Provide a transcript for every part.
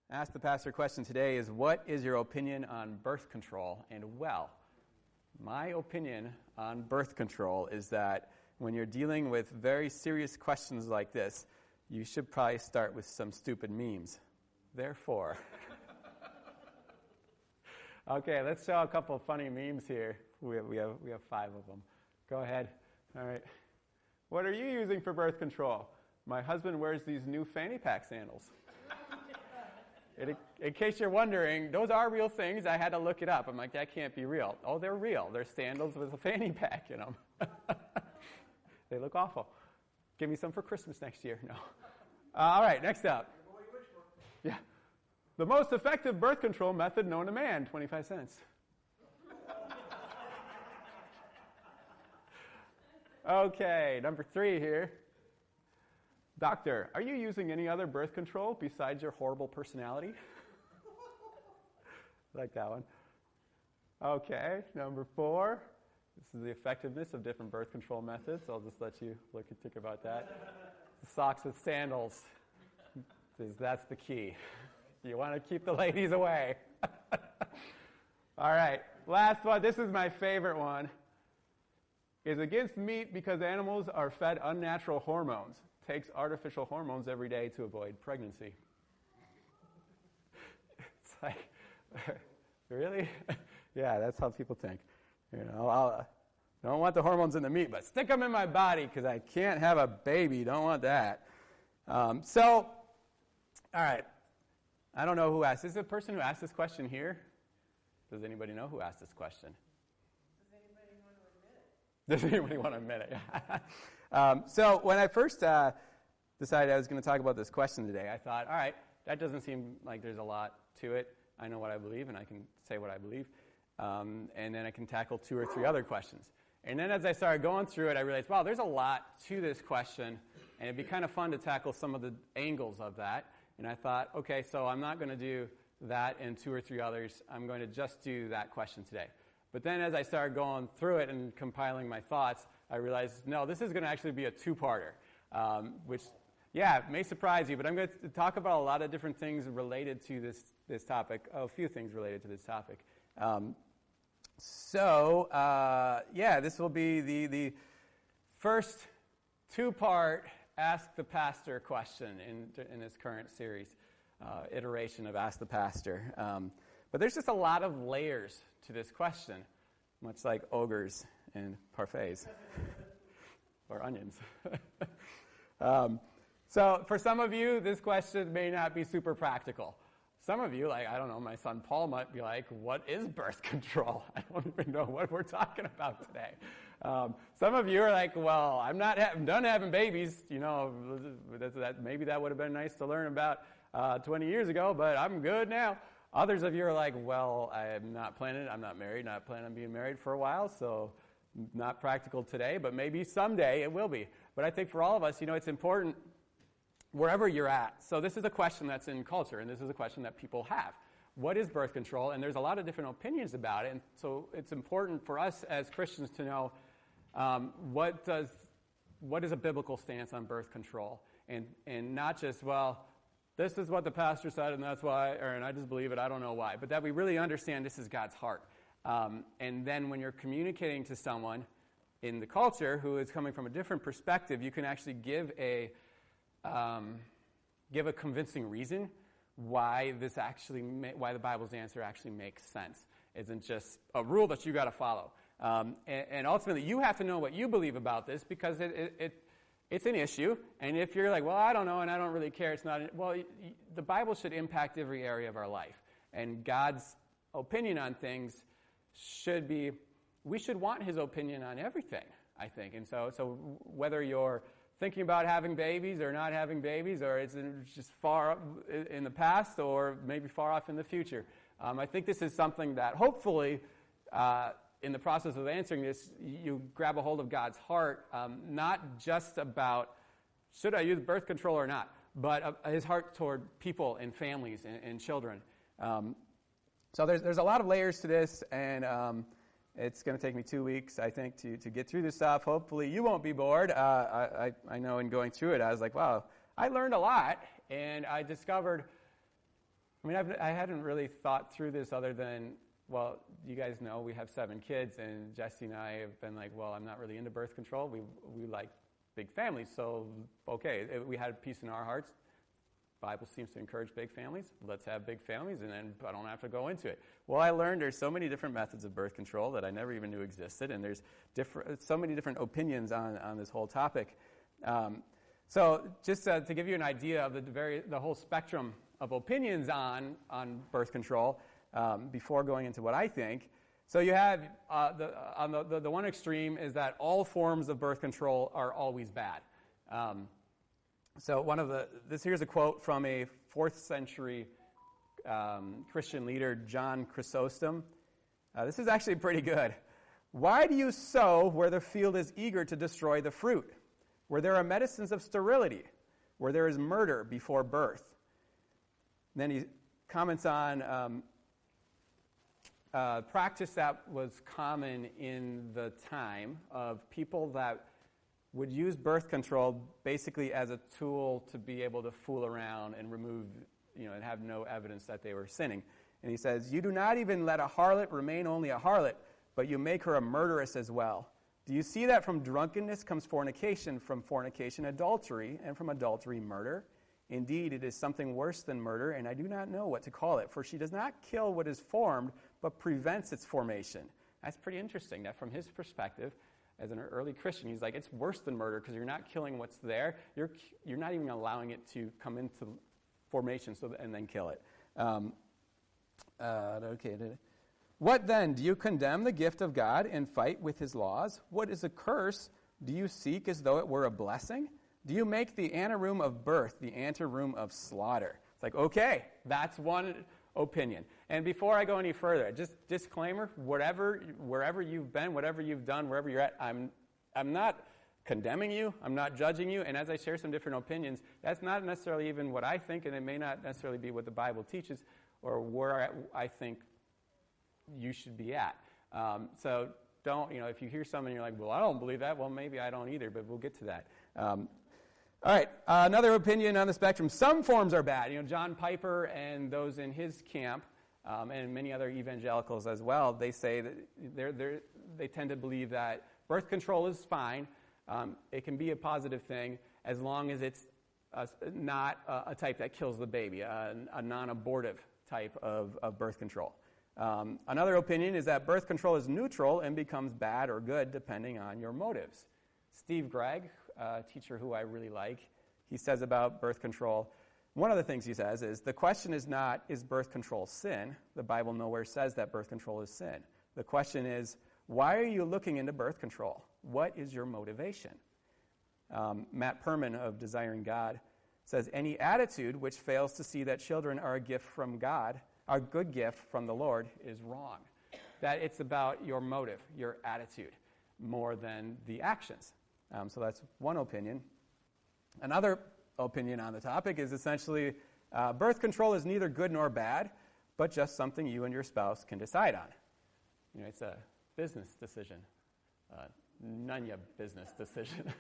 Ask the Pastor question today is, what is your opinion on birth control? And well, my opinion on birth control is that when you're dealing with very serious questions like this, you should probably start with some stupid memes. Therefore. Okay, let's show a couple of funny memes here. We have 5 of them. Go ahead. All right. What are you using for birth control? My husband wears these new fanny pack sandals. In case you're wondering, those are real things. I had to look it up. I'm like, that can't be real. Oh, they're real. They're sandals with a fanny pack in them. They look awful. Give me some for Christmas next year. No. All right, next up. Yeah. The most effective birth control method known to man, 25 cents. Okay, number 3 here. Doctor, are you using any other birth control besides your horrible personality? Like that one. Okay, number 4. This is the effectiveness of different birth control methods. I'll just let you look and think about that. Socks with sandals. That's the key. You want to keep the ladies away. All right, last one. This is my favorite one. Is against meat because animals are fed unnatural hormones. Takes artificial hormones every day to avoid pregnancy. It's like, really? Yeah, that's how people think. You know, I don't want the hormones in the meat, but stick them in my body because I can't have a baby. Don't want that. All right. I don't know who asked. Is the person who asked this question here? Does anybody know who asked this question? Does anybody want to admit it? So when I first decided I was going to talk about this question today, I thought, all right, that doesn't seem like there's a lot to it. I know what I believe, and I can say what I believe. And then I can tackle 2 or 3 other questions. And then as I started going through it, I realized, wow, there's a lot to this question, and it'd be kind of fun to tackle some of the angles of that. And I thought, okay, so I'm not going to do that and 2 or 3 others. I'm going to just do that question today. But then as I started going through it and compiling my thoughts, I realized, no, this is going to actually be a 2-parter, which, yeah, may surprise you, but I'm going to talk about a lot of different things related to this topic, a few things related to this topic. This will be the first 2-part Ask the Pastor question in this current series, iteration of Ask the Pastor. But there's just a lot of layers to this question, much like ogres and parfaits or onions. So for some of you, this question may not be super practical. Some of you, like, I don't know, my son Paul might be like, what is birth control? I don't even know what we're talking about today. Some of you are like, well, I'm done having babies. You know, maybe that would have been nice to learn about 20 years ago, but I'm good now. Others of you are like, well, I'm not planning on being married for a while, so not practical today, but maybe someday it will be. But I think for all of us, it's important wherever you're at. So this is a question that's in culture, and this is a question that people have. What is birth control? And there's a lot of different opinions about it, and so it's important for us as Christians to know what is a biblical stance on birth control, and not just, well, this is what the pastor said, and that's why, and I just believe it, I don't know why. But that we really understand this is God's heart. And then when you're communicating to someone in the culture who is coming from a different perspective, you can actually give a convincing reason why the Bible's answer actually makes sense. It isn't just a rule that you got to follow. And ultimately, you have to know what you believe about this because it's an issue, and if you're like, well, I don't know, and I don't really care, it's not, the Bible should impact every area of our life, and God's opinion on things we should want His opinion on everything, I think, and so whether you're thinking about having babies or not having babies, or it's just far in the past, or maybe far off in the future, I think this is something that hopefully, in the process of answering this, you grab a hold of God's heart, not just about should I use birth control or not, but His heart toward people and families and children. So there's a lot of layers to this, and it's going to take me 2 weeks, I think, to get through this stuff. Hopefully you won't be bored. I know in going through it, I was like, wow, I learned a lot, and I discovered I mean, I hadn't really thought through this other than, well, you guys know we have 7 kids, and Jesse and I have been like, well, I'm not really into birth control. We like big families, so okay, we had peace in our hearts. Bible seems to encourage big families. Let's have big families, and then I don't have to go into it. Well, I learned there's so many different methods of birth control that I never even knew existed, and there's so many different opinions on this whole topic. So just to give you an idea of the whole spectrum of opinions on birth control, before going into what I think. So you have the one extreme is that all forms of birth control are always bad. So here's a quote from a 4th century Christian leader, John Chrysostom. This is actually pretty good. Why do you sow where the field is eager to destroy the fruit, where there are medicines of sterility, where there is murder before birth? And then he comments on practice that was common in the time of people that would use birth control basically as a tool to be able to fool around and remove, and have no evidence that they were sinning. And he says, you do not even let a harlot remain only a harlot, but you make her a murderess as well. Do you see that from drunkenness comes fornication, from fornication adultery, and from adultery murder? Indeed, it is something worse than murder, and I do not know what to call it, for she does not kill what is formed, but prevents its formation. That's pretty interesting, that from his perspective, as an early Christian, he's like, it's worse than murder because you're not killing what's there. You're not even allowing it to come into formation and then kill it. What then? Do you condemn the gift of God and fight with his laws? What is a curse? Do you seek as though it were a blessing? Do you make the anteroom of birth the anteroom of slaughter? It's like, okay, that's one opinion. And before I go any further, just disclaimer, wherever you've been, whatever you've done, wherever you're at, I'm not condemning you, I'm not judging you, and as I share some different opinions, that's not necessarily even what I think, and it may not necessarily be what the Bible teaches or where I think you should be at. So don't, if you hear something and you're like, well, I don't believe that, well, maybe I don't either, but we'll get to that. All right, another opinion on the spectrum. Some forms are bad. John Piper and those in his camp, and many other evangelicals as well, they say that they tend to believe that birth control is fine. It can be a positive thing as long as it's not a type that kills the baby, a non-abortive type of birth control. Another opinion is that birth control is neutral and becomes bad or good depending on your motives. Steve Gregg, a teacher who I really like, he says about birth control, one of the things he says is, the question is not, is birth control sin? The Bible nowhere says that birth control is sin. The question is, why are you looking into birth control? What is your motivation? Matt Perman of Desiring God says, any attitude which fails to see that children are a gift from God, a good gift from the Lord, is wrong. That it's about your motive, your attitude, more than the actions. So that's one opinion. Another opinion on the topic is essentially birth control is neither good nor bad, but just something you and your spouse can decide on. It's a business decision, none of business decision.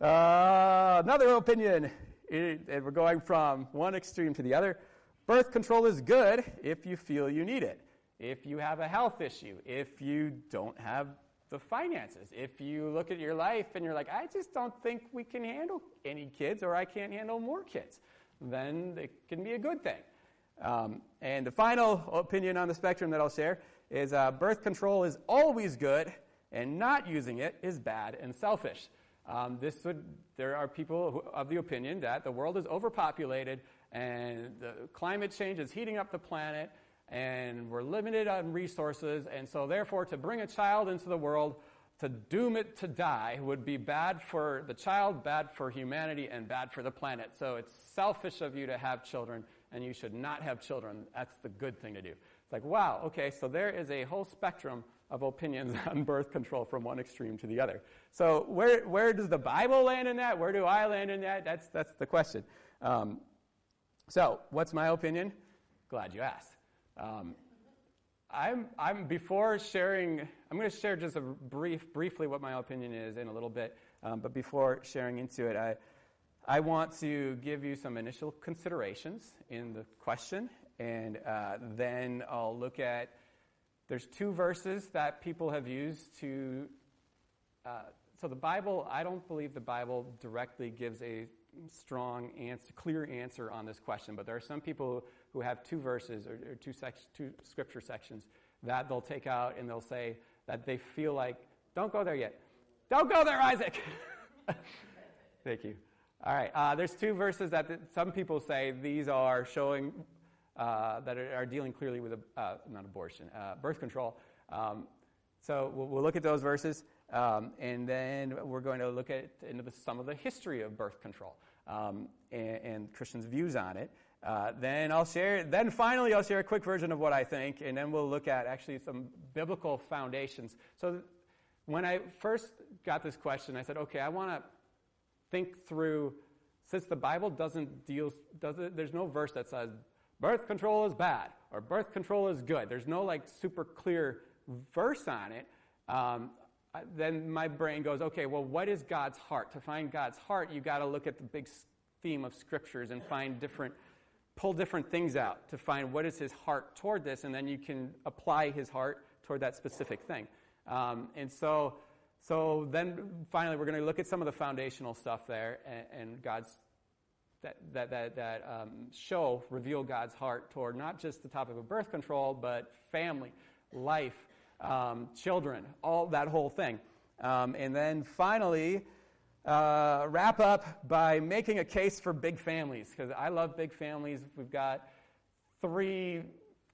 Another opinion, and we're going from one extreme to the other. Birth control is good if you feel you need it, if you have a health issue, if you don't have the finances, if you look at your life and you're like, I just don't think we can handle any kids, or I can't handle more kids, then it can be a good thing. And the final opinion on the spectrum that I'll share is birth control is always good, and not using it is bad and selfish. There are people of the opinion that the world is overpopulated and the climate change is heating up the planet and we're limited on resources, and so therefore to bring a child into the world, to doom it to die, would be bad for the child, bad for humanity, and bad for the planet. So it's selfish of you to have children, and you should not have children. That's the good thing to do. It's like, wow, okay, so there is a whole spectrum of opinions on birth control from one extreme to the other. So where does the Bible land in that? Where do I land in that? That's the question. So what's my opinion? Glad you asked. Before sharing, I'm going to share just briefly what my opinion is in a little bit. But before sharing into it, I want to give you some initial considerations in the question, and then I'll look at, there's 2 verses that people have used to, so the Bible, I don't believe the Bible directly gives a strong answer, clear answer on this question, but there are some people who have 2 verses or 2 scripture sections that they'll take out and they'll say that they feel like, don't go there yet. Don't go there, Isaac. Thank you. All right. There's 2 verses that some people say these are showing that are dealing clearly with not abortion, birth control. So we'll look at those verses, and then we're going to look into some of the history of birth control and Christians' views on it. Then finally I'll share a quick version of what I think, and then we'll look at actually some biblical foundations. So when I first got this question, I said, okay, I want to think through, since the Bible there's no verse that says birth control is bad or birth control is good. There's no like super clear verse on it. Then my brain goes, okay, well, what is God's heart? To find God's heart, you got to look at the big theme of scriptures and pull different things out to find what is his heart toward this, and then you can apply his heart toward that specific thing. And so then finally we're going to look at some of the foundational stuff there and God's that reveal God's heart toward not just the topic of birth control, but family, life, children, all that whole thing. And then finally wrap up by making a case for big families, because I love big families. We've got 3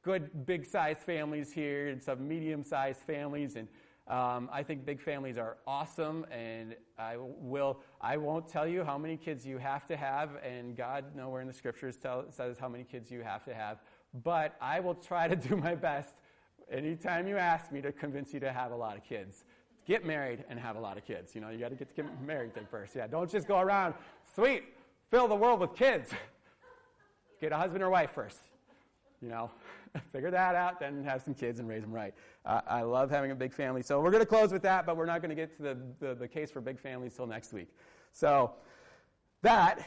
good big-sized families here and some medium-sized families, and I think big families are awesome, and I won't tell you how many kids you have to have, and God nowhere in the scriptures says how many kids you have to have, but I will try to do my best anytime you ask me to convince you to have a lot of kids. Get married and have a lot of kids. You got to get married first. Yeah, don't just go around, sweet, fill the world with kids. Get a husband or wife first. Figure that out, then have some kids and raise them right. I love having a big family. So we're going to close with that, but we're not going to get to the case for big families till next week. So that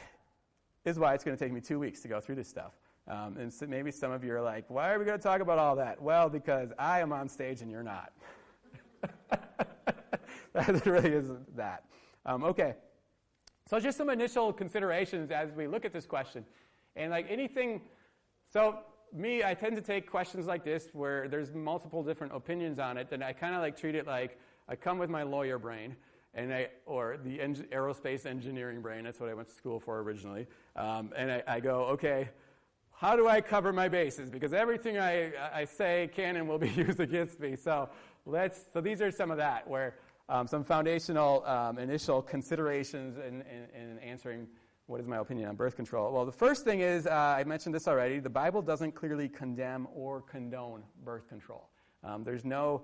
is why it's going to take me 2 weeks to go through this stuff. And so maybe some of you are like, why are we going to talk about all that? Well, because I am on stage and you're not. It really isn't that. Okay. So just some initial considerations as we look at this question. And like anything, I tend to take questions like this where there's multiple different opinions on it, then I kind of treat it like I come with my lawyer brain, or the aerospace engineering brain. That's what I went to school for originally. And I go, okay, how do I cover my bases? Because everything I say can and will be used against me. So these are some of that, where some foundational initial considerations in answering what is my opinion on birth control. Well, the first thing is, I mentioned this already, the Bible doesn't clearly condemn or condone birth control. There's no,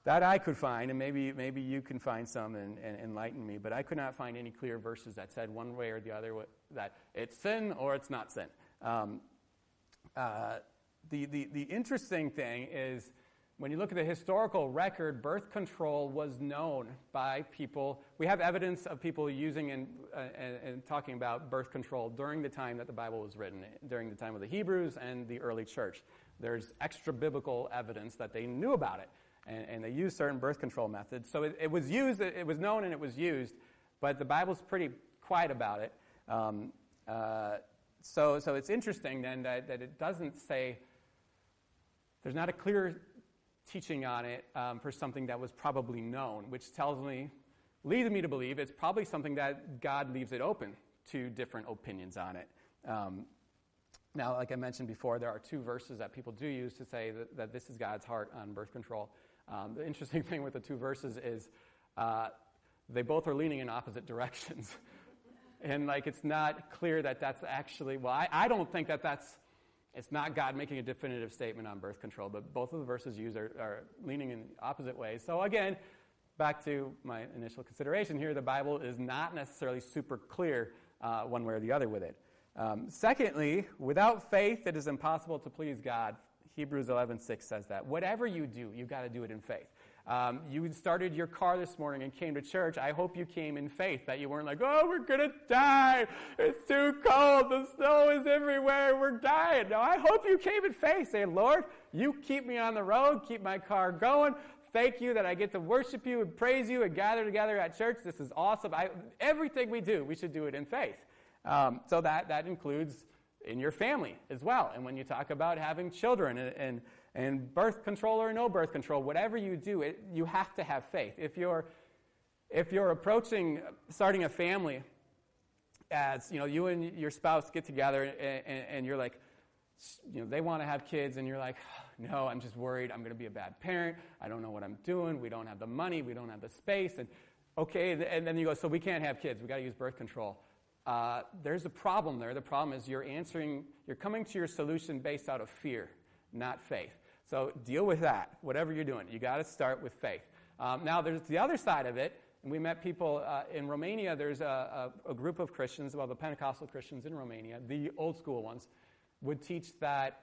that I could find, and maybe you can find some and enlighten me, but I could not find any clear verses that said one way or the other that it's sin or it's not sin. The interesting thing is, when you look at the historical record, birth control was known by people. We have evidence of people using and talking about birth control during the time that the Bible was written, during the time of the Hebrews and the early church. There's extra biblical evidence that they knew about it, and they used certain birth control methods. So it was used, it was known and it was used, but the Bible's pretty quiet about it. So it's interesting then that it doesn't say, there's not a clear teaching on it for something that was probably known, which leads me to believe it's probably something that God leaves it open to different opinions on it. Now, like I mentioned before, there are 2 verses that people do use to say that this is God's heart on birth control. The interesting thing with the 2 verses is they both are leaning in opposite directions. And it's not clear that that's actually, I don't think it's not God making a definitive statement on birth control, but both of the verses used are leaning in opposite ways. So again, back to my initial consideration here, the Bible is not necessarily super clear one way or the other with it. Secondly, without faith, it is impossible to please God. Hebrews 11:6 says that. Whatever you do, you've got to do it in faith. You started your car this morning and came to church. I hope you came in faith, that you weren't like, oh, we're going to die. It's too cold. The snow is everywhere. We're dying. No, I hope you came in faith, saying, Lord, you keep me on the road, keep my car going. Thank you that I get to worship you and praise you and gather together at church. This is awesome. Everything we do, we should do it in faith. So that includes in your family as well. And when you talk about having children and birth control or no birth control, whatever you do, you have to have faith. If you're approaching starting a family, as you and your spouse get together and you're like, they want to have kids, and you're like, no, I'm just worried I'm going to be a bad parent. I don't know what I'm doing. We don't have the money. We don't have the space. And okay, and then you go, so we can't have kids. We got to use birth control. There's a problem there. The problem is you're coming to your solution based out of fear, not faith. So deal with that, whatever you're doing. You got to start with faith. Now, there's the other side of it, and we met people in Romania. There's a group of Christians, the Pentecostal Christians in Romania, the old school ones, would teach that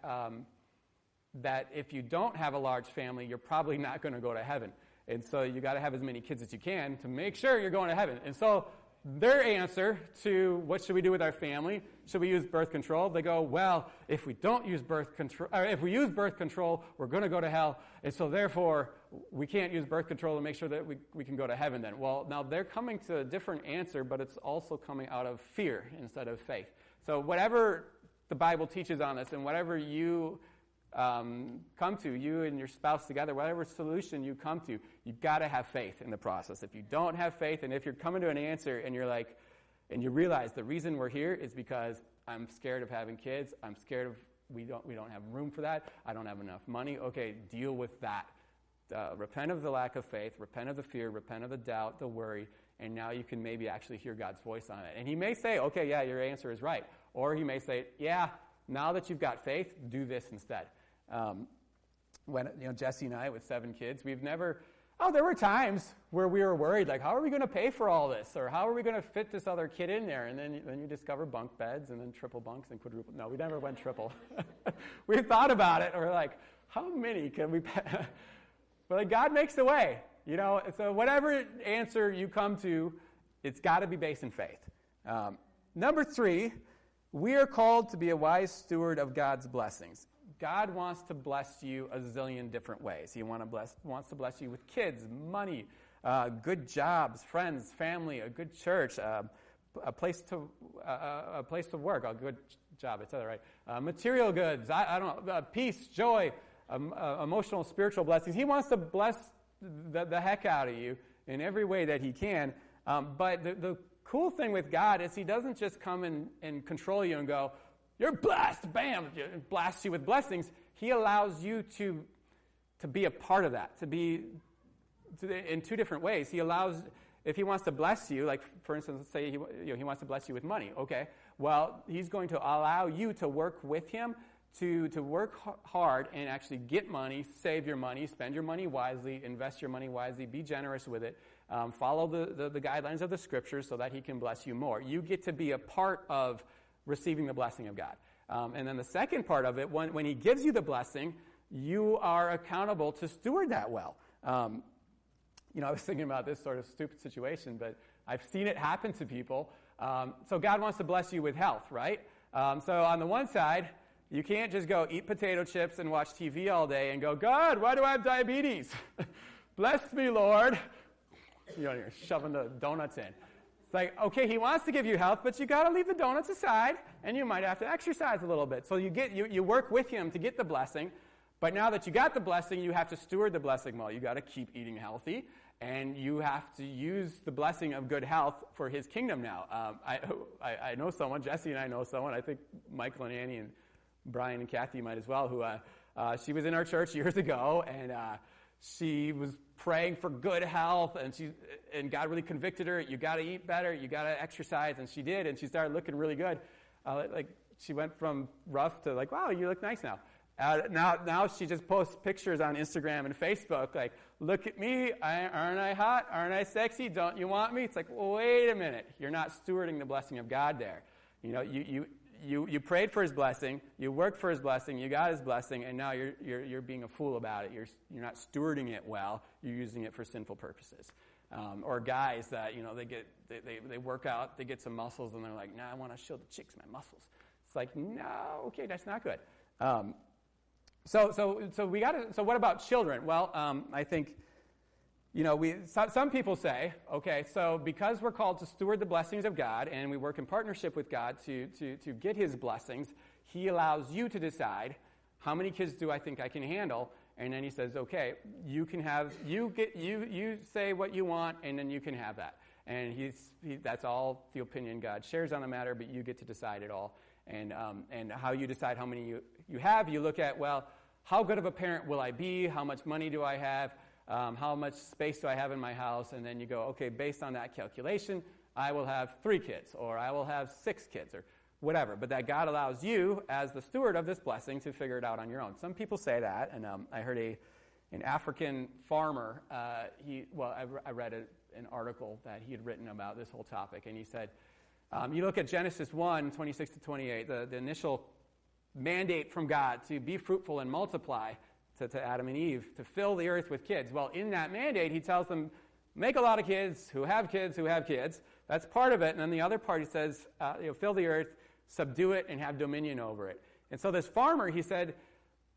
that if you don't have a large family, you're probably not going to go to heaven. And so you got to have as many kids as you can to make sure you're going to heaven. And so their answer to what should we do with our family, should we use birth control? They go, well, if we don't use birth control, or if we use birth control, we're going to go to hell. And so therefore, we can't use birth control to make sure that we can go to heaven then. Well, now they're coming to a different answer, but it's also coming out of fear instead of faith. So whatever the Bible teaches on this, and whatever you come to, you and your spouse together, whatever solution you come to, you've got to have faith in the process. If you don't have faith, and if you're coming to an answer and you're like, and you realize the reason we're here is because I'm scared of having kids, I'm scared of we don't have room for that, I don't have enough money, okay, deal with that. Repent of the lack of faith, repent of the fear, repent of the doubt, the worry, and now you can maybe actually hear God's voice on it. And he may say, okay, yeah, your answer is right. Or he may say, yeah, now that you've got faith, do this instead. When Jesse and I, with 7 kids, there were times where we were worried, like, how are we going to pay for all this? Or how are we going to fit this other kid in there? And then you discover bunk beds, and then triple bunks and quadruple. No, we never went triple. We thought about it, and we're like, how many can we pay? But like, God makes a way, So whatever answer you come to, it's got to be based in faith. Number 3, we are called to be a wise steward of God's blessings. God wants to bless you a zillion different ways. He wants to bless you with kids, money, good jobs, friends, family, a good church, a place to work, a good job, etc. Right? Material goods, peace, joy, emotional, spiritual blessings. He wants to bless the heck out of you in every way that he can. But the cool thing with God is he doesn't just come and control you and go, you're blessed, bam, blasts you with blessings. He allows you to be a part of that, in 2 different ways. He allows, if he wants to bless you, like for instance, let's say he wants to bless you with money. Okay, well, he's going to allow you to work with him, to work hard and actually get money, save your money, spend your money wisely, invest your money wisely, be generous with it, follow the guidelines of the Scriptures so that he can bless you more. You get to be a part of receiving the blessing of God. And then the second part of it, when he gives you the blessing, you are accountable to steward that well. I was thinking about this sort of stupid situation, but I've seen it happen to people. So God wants to bless you with health, right? So on the one side, you can't just go eat potato chips and watch TV all day and go, God, why do I have diabetes? Bless me, Lord. You're shoving the donuts in. It's like, okay, he wants to give you health, but you got to leave the donuts aside, and you might have to exercise a little bit. So you work with him to get the blessing, but now that you got the blessing, you have to steward the blessing well. You got to keep eating healthy, and you have to use the blessing of good health for his kingdom now. I know someone, Jesse and I know someone, I think Michael and Annie and Brian and Kathy might as well, who she was in our church years ago, and she was praying for good health, and God really convicted her. You got to eat better. You got to exercise, and she did, and she started looking really good. She went from rough to like, wow, you look nice now. Now she just posts pictures on Instagram and Facebook, like, look at me, aren't I hot? Aren't I sexy? Don't you want me? It's like, well, wait a minute, you're not stewarding the blessing of God there. you prayed for his blessing, you worked for his blessing, you got his blessing, and now you're being a fool about it. You're not stewarding it well. You're using it for sinful purposes. Or guys that they work out, they get some muscles, and they're like, "Nah, I want to show the chicks my muscles." It's like, no, okay, that's not good. So what about children? Well, I think. Some people say, okay, so because we're called to steward the blessings of God and we work in partnership with God to get his blessings, he allows you to decide how many kids do I think I can handle, and then he says, okay, you say what you want, and then you can have that. And that's all the opinion God shares on the matter, but you get to decide it all. And how you decide how many you have, you look at, well, how good of a parent will I be? How much money do I have? How much space do I have in my house? And then you go, okay, based on that calculation, I will have 3 kids, or I will have 6 kids, or whatever. But that God allows you, as the steward of this blessing, to figure it out on your own. Some people say that, and I heard an African farmer, I read an article that he had written about this whole topic, and he said, you look at Genesis 1, 26 to 28, the initial mandate from God to be fruitful and multiply, to Adam and Eve, to fill the earth with kids. Well, in that mandate, he tells them, make a lot of kids who have kids who have kids. That's part of it. And then the other part, he says, fill the earth, subdue it, and have dominion over it. And so this farmer, he said,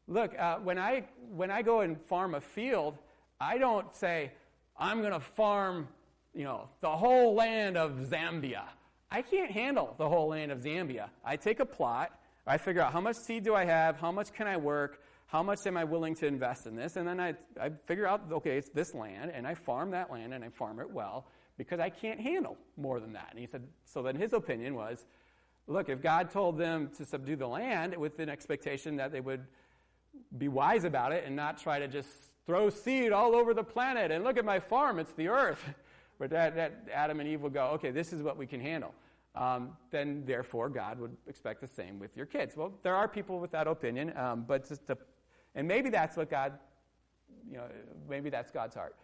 look, when I go and farm a field, I don't say, I'm going to farm, the whole land of Zambia. I can't handle the whole land of Zambia. I take a plot, I figure out how much seed do I have, how much can I work, how much am I willing to invest in this? And then I figure out, okay, it's this land, and I farm that land, and I farm it well, because I can't handle more than that. And he said, so then his opinion was, look, if God told them to subdue the land with an expectation that they would be wise about it and not try to just throw seed all over the planet, and look at my farm, it's the earth. But that Adam and Eve would go, okay, this is what we can handle. Then, therefore, God would expect the same with your kids. Well, there are people with that opinion, and maybe that's what God, maybe that's God's heart.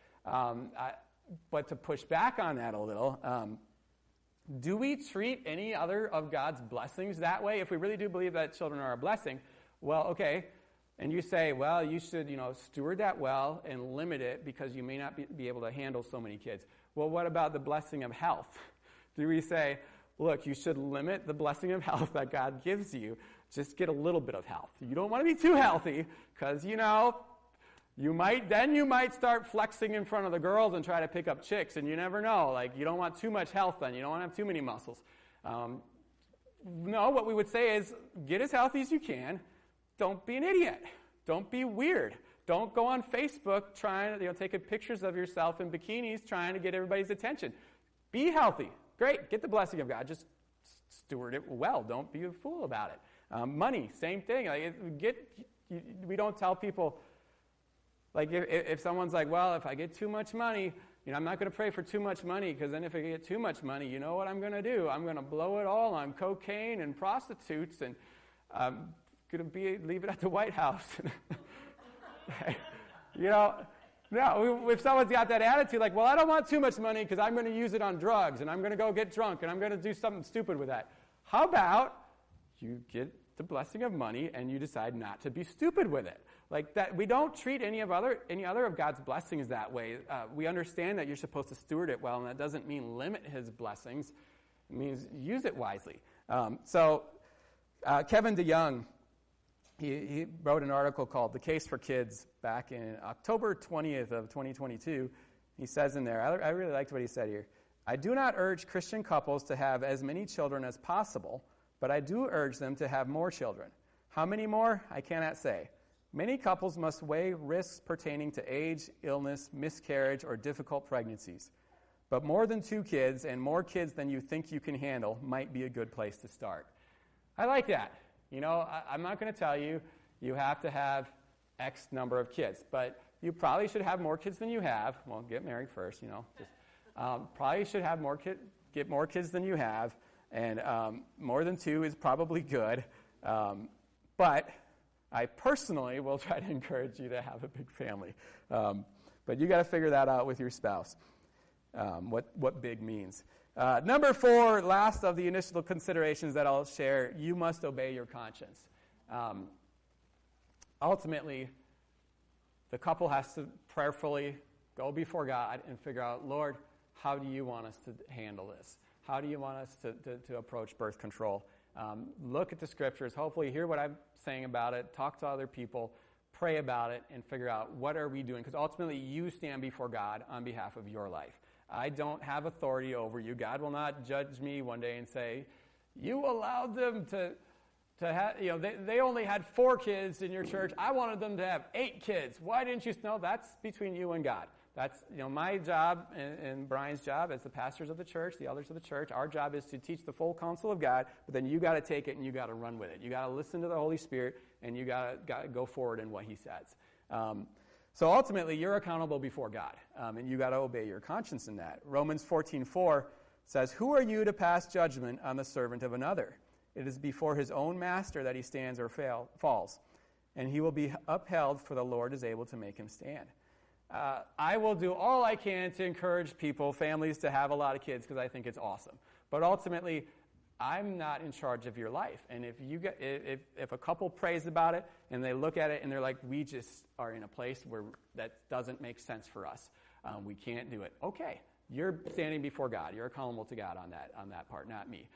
But to push back on that a little, do we treat any other of God's blessings that way? If we really do believe that children are a blessing, well, okay. And you say, well, you should, steward that well and limit it because you may not be able to handle so many kids. Well, what about the blessing of health? Do we say, look, you should limit the blessing of health that God gives you. Just get a little bit of health. You don't want to be too healthy because, you might start flexing in front of the girls and try to pick up chicks, and you never know. Like, you don't want too much health then. You don't want to have too many muscles. No, what we would say is get as healthy as you can. Don't be an idiot. Don't be weird. Don't go on Facebook trying to taking pictures of yourself in bikinis trying to get everybody's attention. Be healthy. Great. Get the blessing of God. Just steward it well. Don't be a fool about it. Money, same thing. We don't tell people, like if someone's like, well, if I get too much money, I'm not going to pray for too much money because then if I get too much money, you know what I'm going to do? I'm going to blow it all on cocaine and prostitutes and I'm going to leave it at the White House. No, if someone's got that attitude, like, well, I don't want too much money because I'm going to use it on drugs and I'm going to go get drunk and I'm going to do something stupid with that. How about you get the blessing of money and you decide not to be stupid with it? Like that, we don't treat any other of God's blessings that way. We understand that you're supposed to steward it well, and that doesn't mean limit his blessings. It means use it wisely. Kevin DeYoung, he wrote an article called The Case for Kids back in October 20th of 2022. He says in there, I really liked what he said here. I do not urge Christian couples to have as many children as possible, but I do urge them to have more children. How many more? I cannot say. Many couples must weigh risks pertaining to age, illness, miscarriage, or difficult pregnancies. But more than 2 kids and more kids than you think you can handle might be a good place to start. I like that. I'm not going to tell you have to have X number of kids, but you probably should have more kids than you have. Well, get married first, probably should have get more kids than you have, and more than 2 is probably good. But I personally will try to encourage you to have a big family. But you got to figure that out with your spouse, what big means. Number 4, last of the initial considerations that I'll share, you must obey your conscience. Ultimately, the couple has to prayerfully go before God and figure out, Lord, how do you want us to handle this? How do you want us to approach birth control? Look at the scriptures. Hopefully hear what I'm saying about it. Talk to other people. Pray about it and figure out what are we doing. Because ultimately you stand before God on behalf of your life. I don't have authority over you. God will not judge me one day and say, you allowed them to have, they only had 4 kids in your church. I wanted them to have 8 kids. Why didn't you? No, that's between you and God. That's, my job and Brian's job as the pastors of the church, the elders of the church. Our job is to teach the full counsel of God, but then you got to take it and you got to run with it. You got to listen to the Holy Spirit and you got to go forward in what he says. So ultimately, you're accountable before God, and you got to obey your conscience in that. Romans 14:4 says, "Who are you to pass judgment on the servant of another? It is before his own master that he stands or falls, and he will be upheld, for the Lord is able to make him stand." I will do all I can to encourage people, families, to have a lot of kids because I think it's awesome. But ultimately, I'm not in charge of your life. And if a couple prays about it and they look at it and they're like, we just are in a place where that doesn't make sense for us. We can't do it. Okay, you're standing before God. You're accountable to God on that part, not me.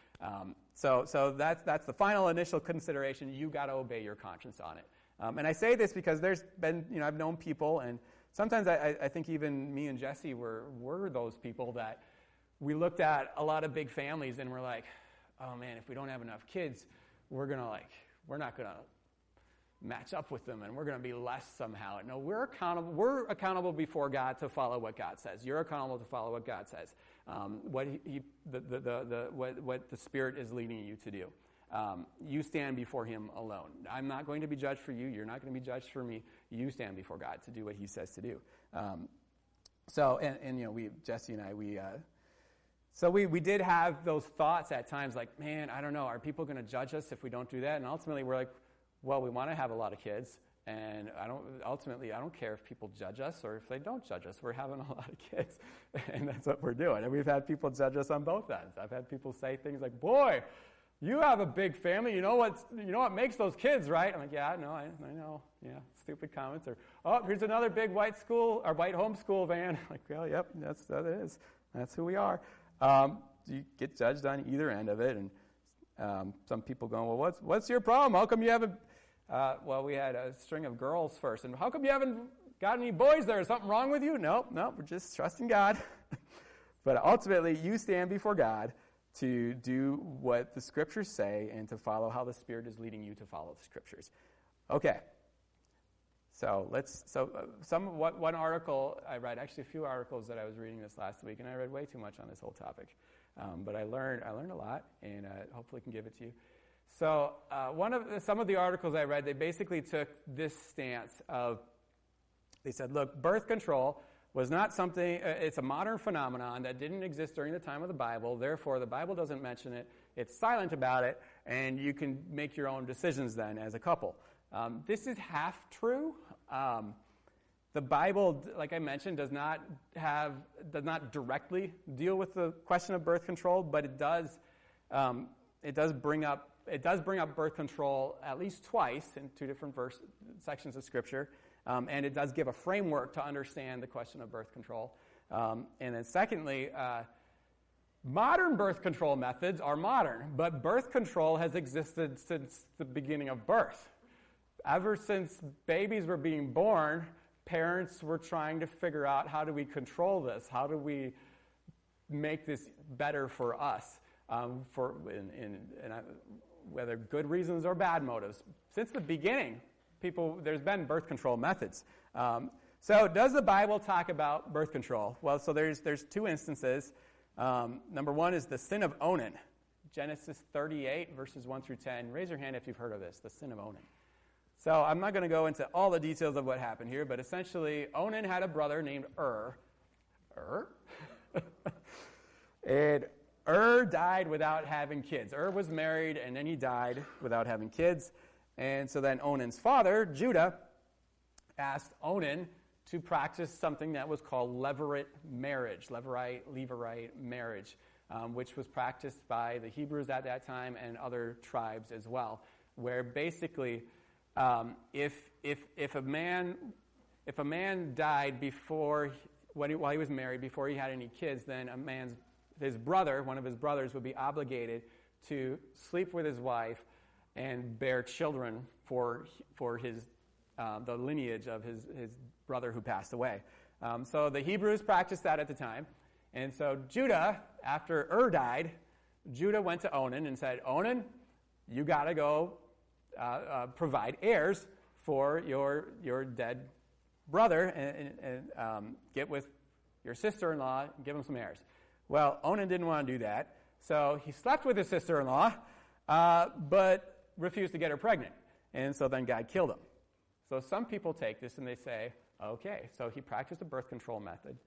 So that's the final initial consideration. You got to obey your conscience on it. And I say this because there's been, I've known people, and sometimes I think even me and Jesse were those people that we looked at a lot of big families and we're like, oh man, if we don't have enough kids, we're not gonna match up with them, and we're gonna be less somehow. No, we're accountable before God to follow what God says. You're accountable to follow what God says. What the Spirit is leading you to do. You stand before Him alone. I'm not going to be judged for you. You're not going to be judged for me. You stand before God to do what He says to do. Jesse and I, we did have those thoughts at times like, man, I don't know, are people going to judge us if we don't do that? And ultimately we're like, well, we want to have a lot of kids, and I don't care if people judge us or if they don't judge us. We're having a lot of kids, and that's what we're doing. And we've had people judge us on both ends. I've had people say things like, boy, you have a big family. You know what makes those kids, right? I'm like, yeah, no, I know. Yeah, stupid comments. Or, oh, here's another big white homeschool van. I'm like, well, yep, that is. That's who we are. You get judged on either end of it, and some people going, well, what's your problem? How come you haven't? We had a string of girls first, and how come you haven't got any boys there? Is something wrong with you? No, we're just trusting God. But ultimately, you stand before God to do what the Scriptures say and to follow how the Spirit is leading you to follow the Scriptures. Okay. So one article I read, actually a few articles that I was reading this last week, and I read way too much on this whole topic, but I learned a lot, and hopefully can give it to you. So some of the articles I read, they basically took this stance of, they said, look, birth control was not something, it's a modern phenomenon that didn't exist during the time of the Bible, therefore the Bible doesn't mention it, it's silent about it, and you can make your own decisions then as a couple. This is half true. The Bible, like I mentioned, does not directly deal with the question of birth control, but it does bring up birth control at least twice in 2 different sections of Scripture, and it does give a framework to understand the question of birth control. And then secondly, modern birth control methods are modern, but birth control has existed since the beginning of birth. Ever since babies were being born, parents were trying to figure out, how do we control this? How do we make this better for us, whether good reasons or bad motives? Since the beginning, there's been birth control methods. So does the Bible talk about birth control? Well, so there's 2 instances. Number 1 is the sin of Onan. Genesis 38, verses 1 through 10. Raise your hand if you've heard of this, the sin of Onan. So I'm not going to go into all the details of what happened here, but essentially Onan had a brother named and died without having kids. Was married, and then he died without having kids. And so then Onan's father, Judah, asked Onan to practice something that was called Levirate marriage. which was practiced by the Hebrews at that time and other tribes as well, where basically if a man died while he was married, before he had any kids, then one of his brothers would be obligated to sleep with his wife and bear children for his the lineage of his brother who passed away. So the Hebrews practiced that at the time. And so Judah, after died, Judah went to Onan and said, Onan, you got to go provide heirs for your dead brother and get with your sister-in-law and give him some heirs. Well, Onan didn't want to do that, so he slept with his sister-in-law, but refused to get her pregnant. And so then God killed him. So some people take this and they say, okay, so he practiced a birth control method.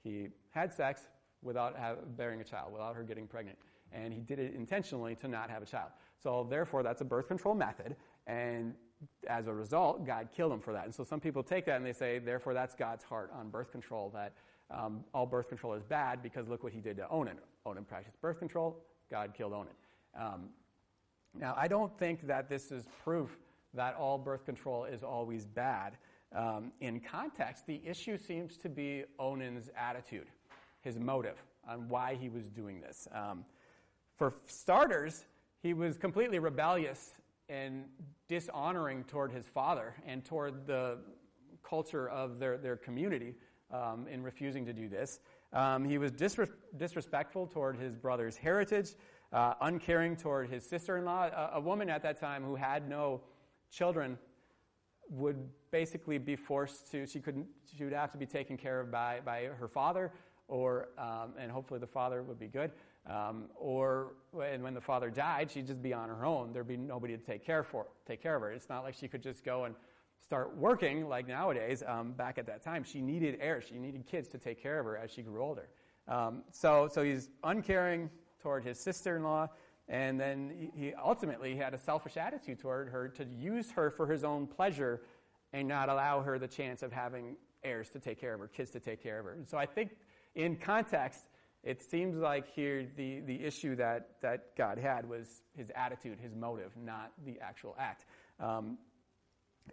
He had sex without bearing a child, without her getting pregnant. And he did it intentionally to not have a child. So therefore, that's a birth control method. And as a result, God killed him for that. And so some people take that and they say, therefore, that's God's heart on birth control, that all birth control is bad because look what he did to Onan. Onan practiced birth control. God killed Onan. Now, I don't think that this is proof that all birth control is always bad. In context, the issue seems to be Onan's attitude, his motive on why he was doing this. For starters, he was completely rebellious and dishonoring toward his father and toward the culture of their community in refusing to do this. He was disrespectful toward his brother's heritage, uncaring toward his sister-in-law. A woman at that time who had no children would basically be forced to, she would have to be taken care of by her father, and hopefully the father would be good. And when the father died, she'd just be on her own. There'd be nobody to take care of her. It's not like she could just go and start working like nowadays. Back at that time, she needed heirs. She needed kids to take care of her as she grew older. So he's uncaring toward his sister-in-law, and then he ultimately had a selfish attitude toward her to use her for his own pleasure and not allow her the chance of having heirs to take care of her, kids to take care of her. And so I think in context, it seems like here the issue that God had was his attitude, his motive, not the actual act. All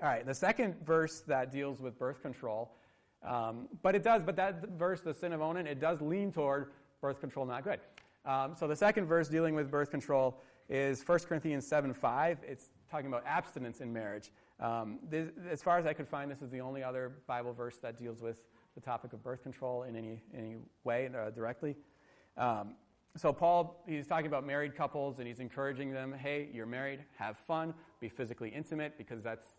right, the second verse that deals with birth control, but that verse, the sin of Onan, it does lean toward birth control not good. So the second verse dealing with birth control is 1 Corinthians 7:5. It's talking about abstinence in marriage. As far as I could find, this is the only other Bible verse that deals with the topic of birth control in any way directly. So Paul, he's talking about married couples, and he's encouraging them, hey, you're married, have fun, be physically intimate, because that's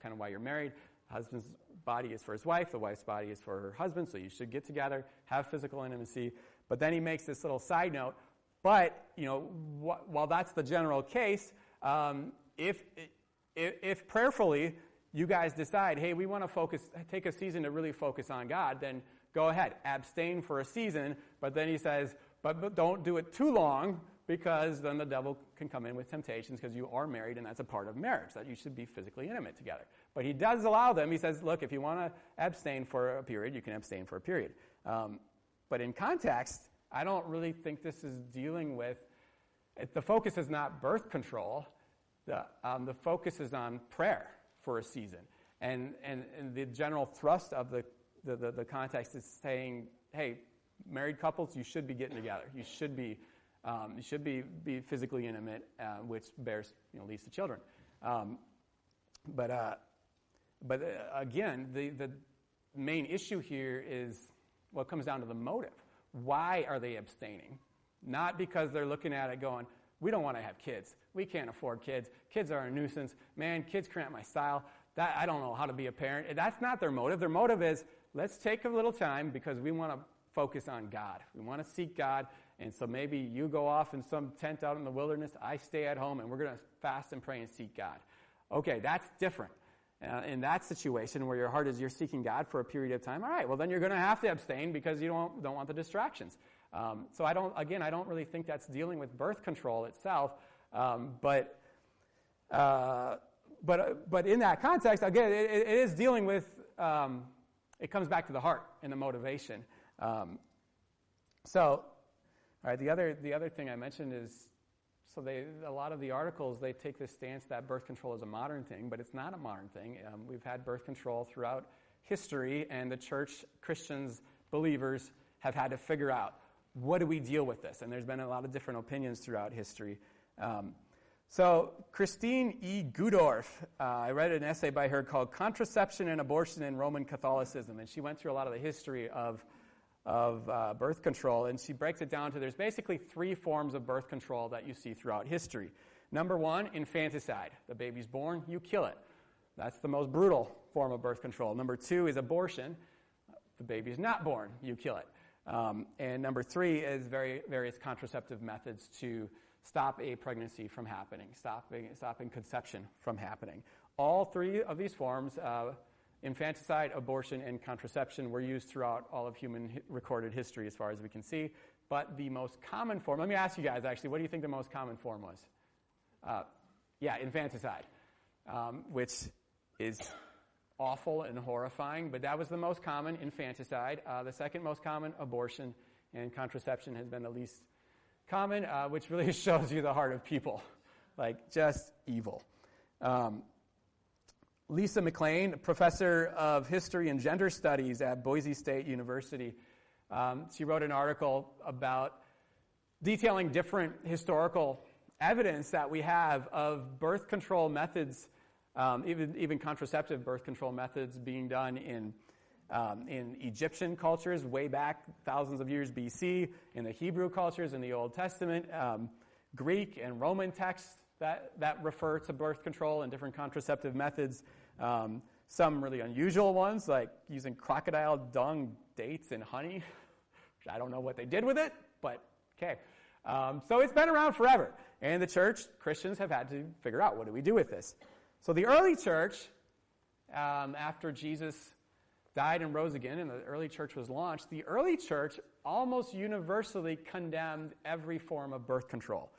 kind of why you're married. Husband's body is for his wife, the wife's body is for her husband, so you should get together, have physical intimacy. But then he makes this little side note, but, while that's the general case, if prayerfully you guys decide, hey, we want to take a season to really focus on God, then go ahead, abstain for a season. But then he says, but don't do it too long, because then the devil can come in with temptations, because you are married, and that's a part of marriage, that you should be physically intimate together. But he does allow them. He says, look, if you want to abstain for a period, you can abstain for a period. But in context, I don't really think this is dealing with, the focus is not birth control. The focus is on prayer for a season. And the general thrust of the context is saying, hey, married couples, you should be getting together. You should be physically intimate, which leads to children. But again, the main issue here is what comes down to the motive. Why are they abstaining? Not because they're looking at it going, we don't want to have kids. We can't afford kids. Kids are a nuisance. Man, kids cramp my style. I don't know how to be a parent. That's not their motive. Their motive is, let's take a little time because we want to focus on God. We want to seek God. And so maybe you go off in some tent out in the wilderness. I stay at home, and we're going to fast and pray and seek God. Okay, that's different. In that situation where your heart is you're seeking God for a period of time, all right, well, then you're going to have to abstain because you don't want the distractions. So I don't really think that's dealing with birth control itself. But in that context, again, it is dealing with, it comes back to the heart and the motivation. So All right, the other thing I mentioned is, a lot of the articles, they take this stance that birth control is a modern thing, but it's not a modern thing. We've had birth control throughout history, and the church, Christians, believers, have had to figure out, what do we deal with this? And there's been a lot of different opinions throughout history. So Christine E. Gudorf, I read an essay by her called Contraception and Abortion in Roman Catholicism, and she went through a lot of the history of birth control, and she breaks it down to there's basically 3 forms of birth control that you see throughout history. Number 1, infanticide. The baby's born, you kill it. That's the most brutal form of birth control. Number 2 is abortion. The baby's not born, you kill it. And number 3 is various contraceptive methods to stop a pregnancy from happening, stopping conception from happening. All 3 of these forms, infanticide, abortion, and contraception, were used throughout all of human recorded history as far as we can see. But the most common form, let me ask you guys actually, what do you think the most common form was? Infanticide, which is awful and horrifying, but that was the most common, infanticide. The second most common, abortion, and contraception has been the least common, which really shows you the heart of people, like just evil. Lisa McLean, professor of history and gender studies at Boise State University, she wrote an article about detailing different historical evidence that we have of birth control methods, even contraceptive birth control methods being done in Egyptian cultures way back thousands of years BC, in the Hebrew cultures in the Old Testament, Greek and Roman texts that refer to birth control and different contraceptive methods. Some really unusual ones, like using crocodile dung, dates, and honey. I don't know what they did with it, but okay. So it's been around forever. And the church, Christians, have had to figure out, what do we do with this? So the early church, after Jesus died and rose again, and the early church was launched, the early church almost universally condemned every form of birth control.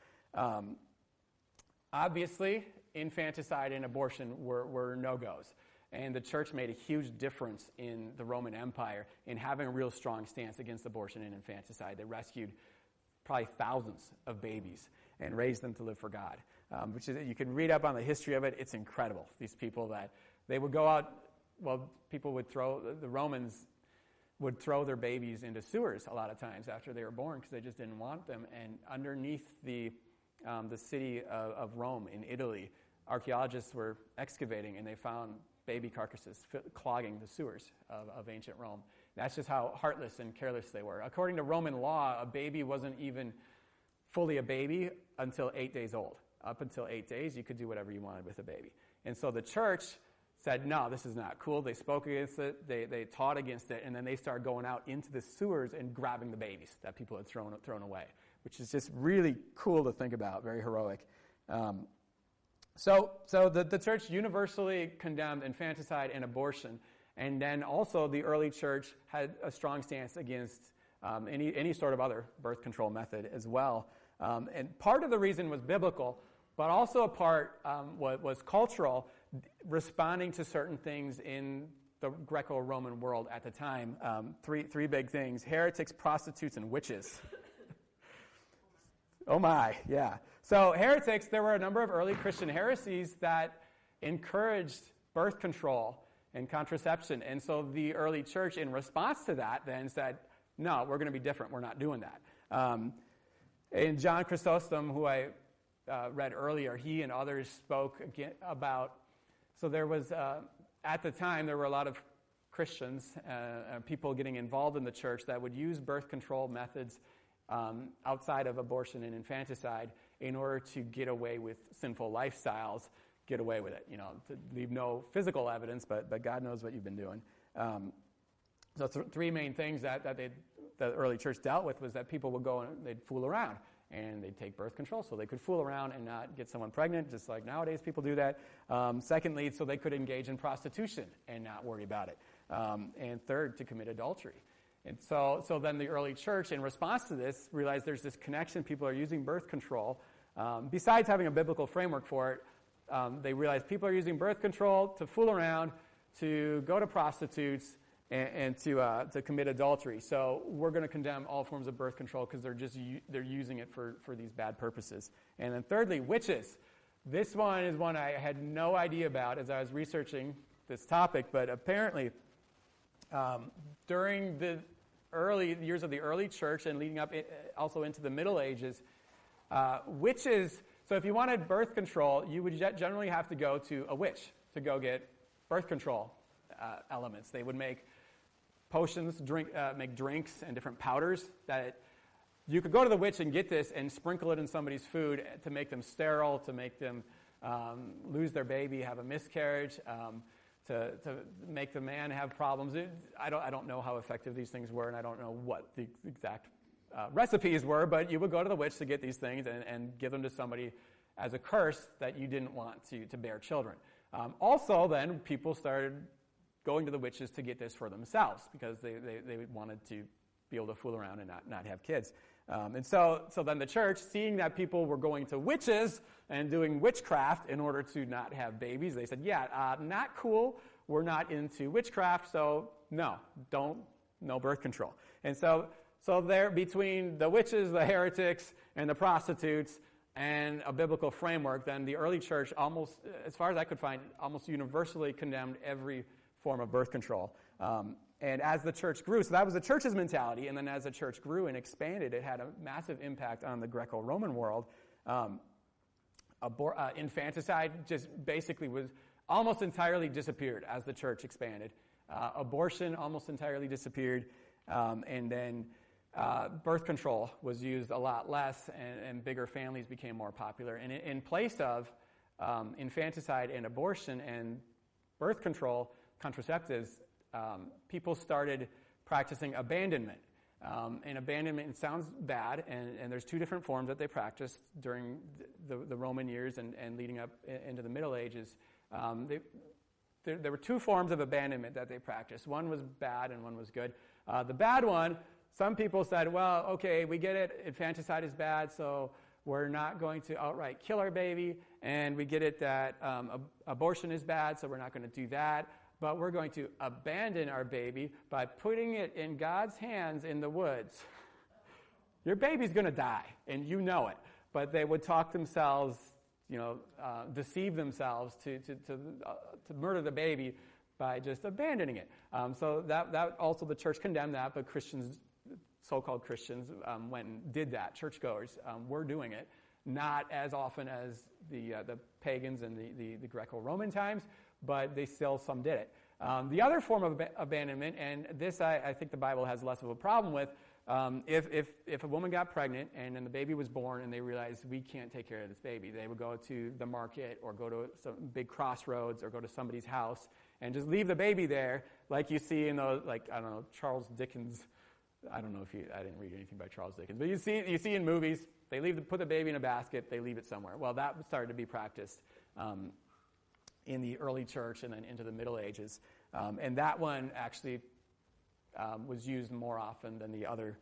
Obviously, infanticide and abortion were no-goes. And the church made a huge difference in the Roman Empire in having a real strong stance against abortion and infanticide. They rescued probably thousands of babies and raised them to live for God. Which is, you can read up on the history of it. It's incredible. These people that they would go out, the Romans would throw their babies into sewers a lot of times after they were born because they just didn't want them. And underneath the city of Rome in Italy, archaeologists were excavating and they found baby carcasses clogging the sewers of ancient Rome. That's just how heartless and careless they were. According to Roman law, a baby wasn't even fully a baby until 8 days old. Up until 8 days, you could do whatever you wanted with a baby. And so the church said, no, this is not cool. They spoke against it. They taught against it. And then they started going out into the sewers and grabbing the babies that people had thrown away, which is just really cool to think about, very heroic. So the church universally condemned infanticide and abortion. And then also the early church had a strong stance against any sort of other birth control method as well. And part of the reason was biblical, but also a part was cultural, responding to certain things in the Greco-Roman world at the time. Three big things: heretics, prostitutes, and witches. Oh my, yeah. So heretics, there were a number of early Christian heresies that encouraged birth control and contraception. And so the early church, in response to that, then said, no, we're going to be different. We're not doing that. And John Chrysostom, who I read earlier, he and others spoke about, so there was, at the time, there were a lot of Christians, people getting involved in the church that would use birth control methods outside of abortion and infanticide in order to get away with sinful lifestyles, get away with it, to leave no physical evidence, but God knows what you've been doing. So three main things that the early church dealt with was that people would go and they'd fool around and they'd take birth control so they could fool around and not get someone pregnant, just like nowadays people do that. Secondly, so they could engage in prostitution and not worry about it. And third, to commit adultery. And so then the early church, in response to this, realized there's this connection. People are using birth control. Besides having a biblical framework for it, they realized people are using birth control to fool around, to go to prostitutes, and to commit adultery. So we're going to condemn all forms of birth control because they're using it for these bad purposes. And then thirdly, witches. This one is one I had no idea about as I was researching this topic, but apparently during the early years of the early church and leading up also into the Middle Ages, witches, so if you wanted birth control, you would generally have to go to a witch to go get birth control elements. They would make potions, make drinks and different powders that you could go to the witch and get this and sprinkle it in somebody's food to make them sterile, to make them lose their baby, have a miscarriage, to make the man have problems. I don't know how effective these things were, and I don't know what the exact recipes were, but you would go to the witch to get these things and give them to somebody as a curse that you didn't want to bear children. Also, then, people started going to the witches to get this for themselves because they wanted to be able to fool around and not have kids. And so then the church, seeing that people were going to witches and doing witchcraft in order to not have babies, they said, not cool. We're not into witchcraft, so no birth control. And so there, between the witches, the heretics, and the prostitutes, and a biblical framework, then the early church almost, as far as I could find, almost universally condemned every form of birth control. And as the church grew, so that was the church's mentality, and then as the church grew and expanded, it had a massive impact on the Greco-Roman world. Infanticide just basically was almost entirely disappeared as the church expanded. Abortion almost entirely disappeared, and then birth control was used a lot less, and bigger families became more popular. And in place of infanticide and abortion and birth control, contraceptives, people started practicing abandonment. And abandonment sounds bad, and there's two different forms that they practiced during the Roman years and leading up into the Middle Ages. There were two forms of abandonment that they practiced. One was bad and one was good. The bad one, some people said, well, okay, we get it, infanticide is bad, so we're not going to outright kill our baby, and we get it that abortion is bad, so we're not going to do that. But we're going to abandon our baby by putting it in God's hands in the woods. Your baby's going to die, and you know it. But they would talk themselves, deceive themselves to murder the baby by just abandoning it. So that also the church condemned that, but Christians, so-called Christians, went and did that. Churchgoers were doing it, not as often as the pagans in the Greco-Roman times, but some did it. The other form of abandonment, and this I think the Bible has less of a problem with, if a woman got pregnant and then the baby was born and they realized we can't take care of this baby, they would go to the market or go to some big crossroads or go to somebody's house and just leave the baby there, like you see in those, Charles Dickens. I don't know I didn't read anything by Charles Dickens, but you see in movies, they put the baby in a basket, they leave it somewhere. Well, that started to be practiced in the early church and then into the Middle Ages. And that one actually was used more often than the other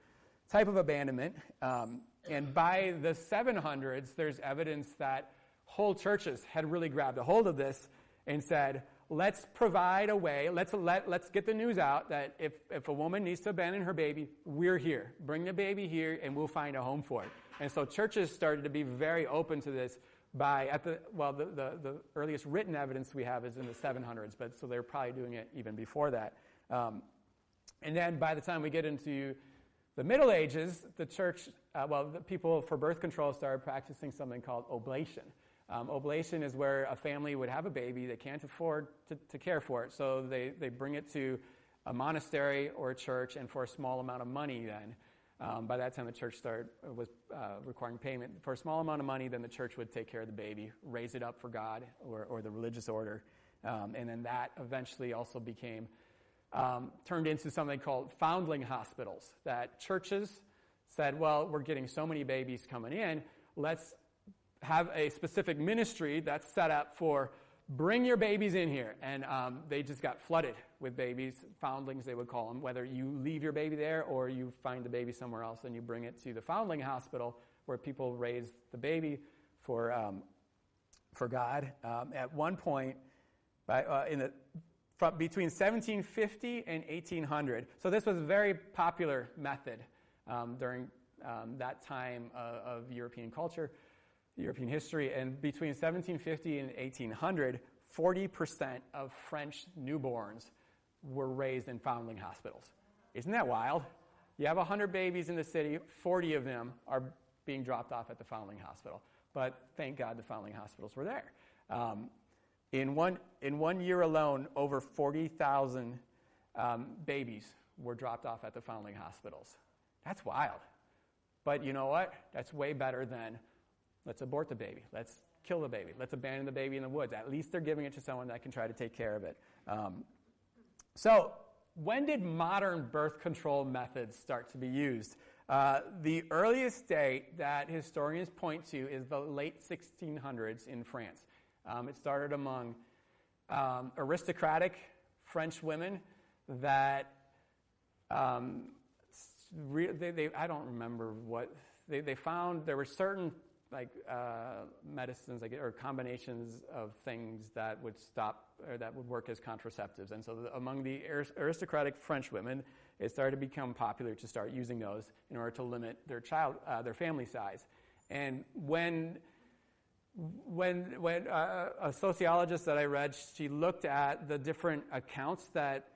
type of abandonment. And by the 700s, there's evidence that whole churches had really grabbed a hold of this and said, let's provide a way, let's get the news out that if a woman needs to abandon her baby, we're here. Bring the baby here and we'll find a home for it. And so churches started to be very open to this. The earliest written evidence we have is in the 700s, but so they're probably doing it even before that. And then by the time we get into the Middle Ages, the church, the people for birth control started practicing something called oblation. Oblation is where a family would have a baby, they can't afford to care for it, so they bring it to a monastery or a church, and for a small amount of money then, by that time the church was requiring payment. For a small amount of money, then the church would take care of the baby, raise it up for God or the religious order. And then that eventually also became turned into something called foundling hospitals, that churches said, well, we're getting so many babies coming in, let's have a specific ministry that's set up for bring your babies in here. And they just got flooded with babies, foundlings they would call them, whether you leave your baby there or you find the baby somewhere else and you bring it to the foundling hospital where people raise the baby for God. At one point, in the from between 1750 and 1800. So this was a very popular method during that time of European culture, European history. And between 1750 and 1800, 40% of French newborns were raised in foundling hospitals. Isn't that wild? You have 100 babies in the city, 40 of them are being dropped off at the foundling hospital. But thank God the foundling hospitals were there. In one year alone, over 40,000 babies were dropped off at the foundling hospitals. That's wild. But you know what? That's way better than let's abort the baby. Let's kill the baby. Let's abandon the baby in the woods. At least they're giving it to someone that can try to take care of it. So when did modern birth control methods start to be used? The earliest date that historians point to is the late 1600s in France. It started among aristocratic French women that I don't remember what they found. There were certain medicines or combinations of things that would stop or that would work as contraceptives. And so among the aristocratic French women, it started to become popular to start using those in order to limit their family size. And when a sociologist that I read, she looked at the different accounts that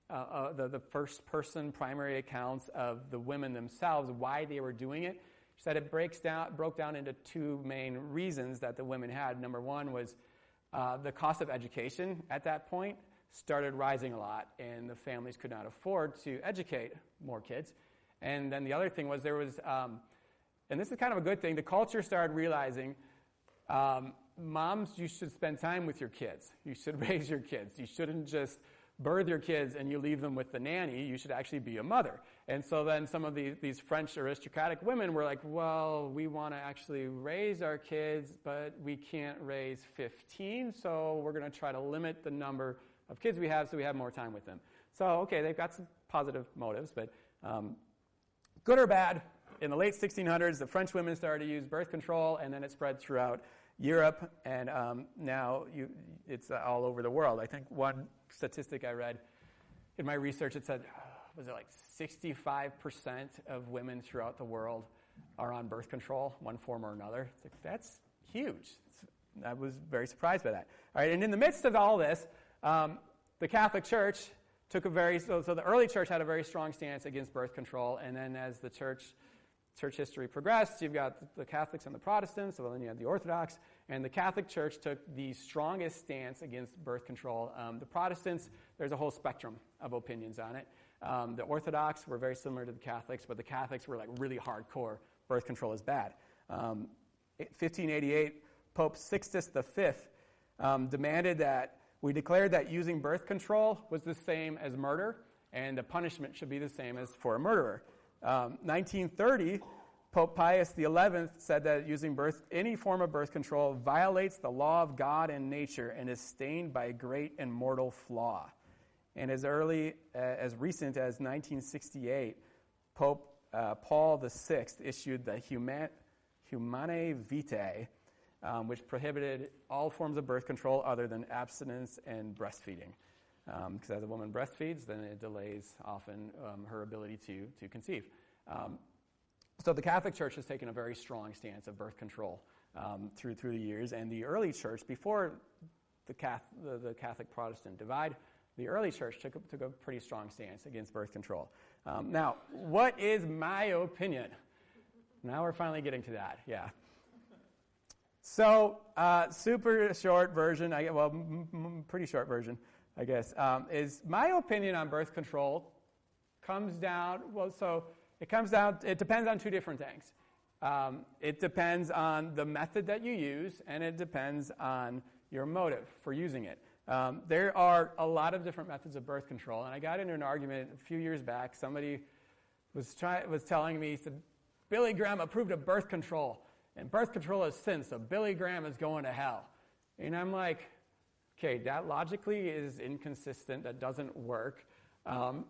the first person primary accounts of the women themselves, why they were doing it. She said it broke down into two main reasons that the women had. Number one was the cost of education at that point started rising a lot, and the families could not afford to educate more kids. And then the other thing was there was, and this is kind of a good thing, the culture started realizing, moms, you should spend time with your kids. You should raise your kids. You shouldn't just birth your kids and you leave them with the nanny. You should actually be a mother. And so then some of these French aristocratic women were like, well, we want to actually raise our kids, but we can't raise 15, so we're going to try to limit the number of kids we have so we have more time with them. So, okay, they've got some positive motives, but good or bad, in the late 1600s, the French women started to use birth control, and then it spread throughout Europe, and now it's all over the world. I think one statistic I read in my research, it said, was it like 65% of women throughout the world are on birth control, one form or another. It's like, that's huge. I was very surprised by that. All right, and in the midst of all this, the Catholic Church took so the early church had a very strong stance against birth control, and then as the church history progressed, you've got the Catholics and the Protestants, so then you have the Orthodox, and the Catholic Church took the strongest stance against birth control. The Protestants, there's a whole spectrum of opinions on it. The Orthodox were very similar to the Catholics, but the Catholics were like really hardcore. Birth control is bad. 1588, Pope Sixtus V demanded that we declared that using birth control was the same as murder, and the punishment should be the same as for a murderer. 1930, Pope Pius XI said that using any form of birth control violates the law of God and nature and is stained by a great and mortal flaw. And as recent as 1968, Pope Paul VI issued the Humanae Vitae, which prohibited all forms of birth control other than abstinence and breastfeeding. Because as a woman breastfeeds, then it delays often her ability to conceive. So the Catholic Church has taken a very strong stance of birth control through the years, and the early church, before the Catholic-Protestant divide, the early church took a pretty strong stance against birth control. Now, what is my opinion? Now we're finally getting to that, yeah. So, super short version, pretty short version, I guess, is my opinion on birth control it depends on two different things. It depends on the method that you use, and it depends on your motive for using it. There are a lot of different methods of birth control, and I got into an argument a few years back. Somebody was telling me, he said, Billy Graham approved of birth control, and birth control is sin, so Billy Graham is going to hell. And I'm like, okay, that logically is inconsistent. That doesn't work. And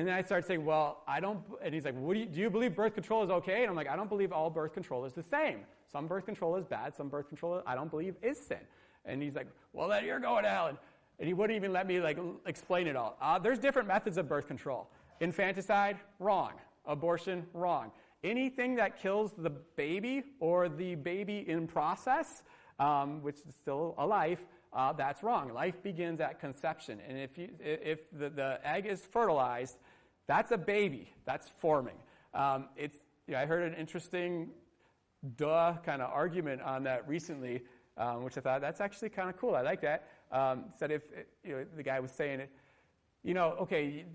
then I started saying, well, I don't, and he's like, do you believe birth control is okay? And I'm like, I don't believe all birth control is the same. Some birth control is bad. Some birth control, I don't believe, is sin. And he's like, well, then you're going to hell. And And he wouldn't even let me explain it all. There's different methods of birth control. Infanticide, wrong. Abortion, wrong. Anything that kills the baby or the baby in process, which is still a life, that's wrong. Life begins at conception. And if the egg is fertilized, that's a baby. That's forming. I heard an interesting kind of argument on that recently, which I thought that's actually kind of cool. I like that. Said if the guy was saying it, okay,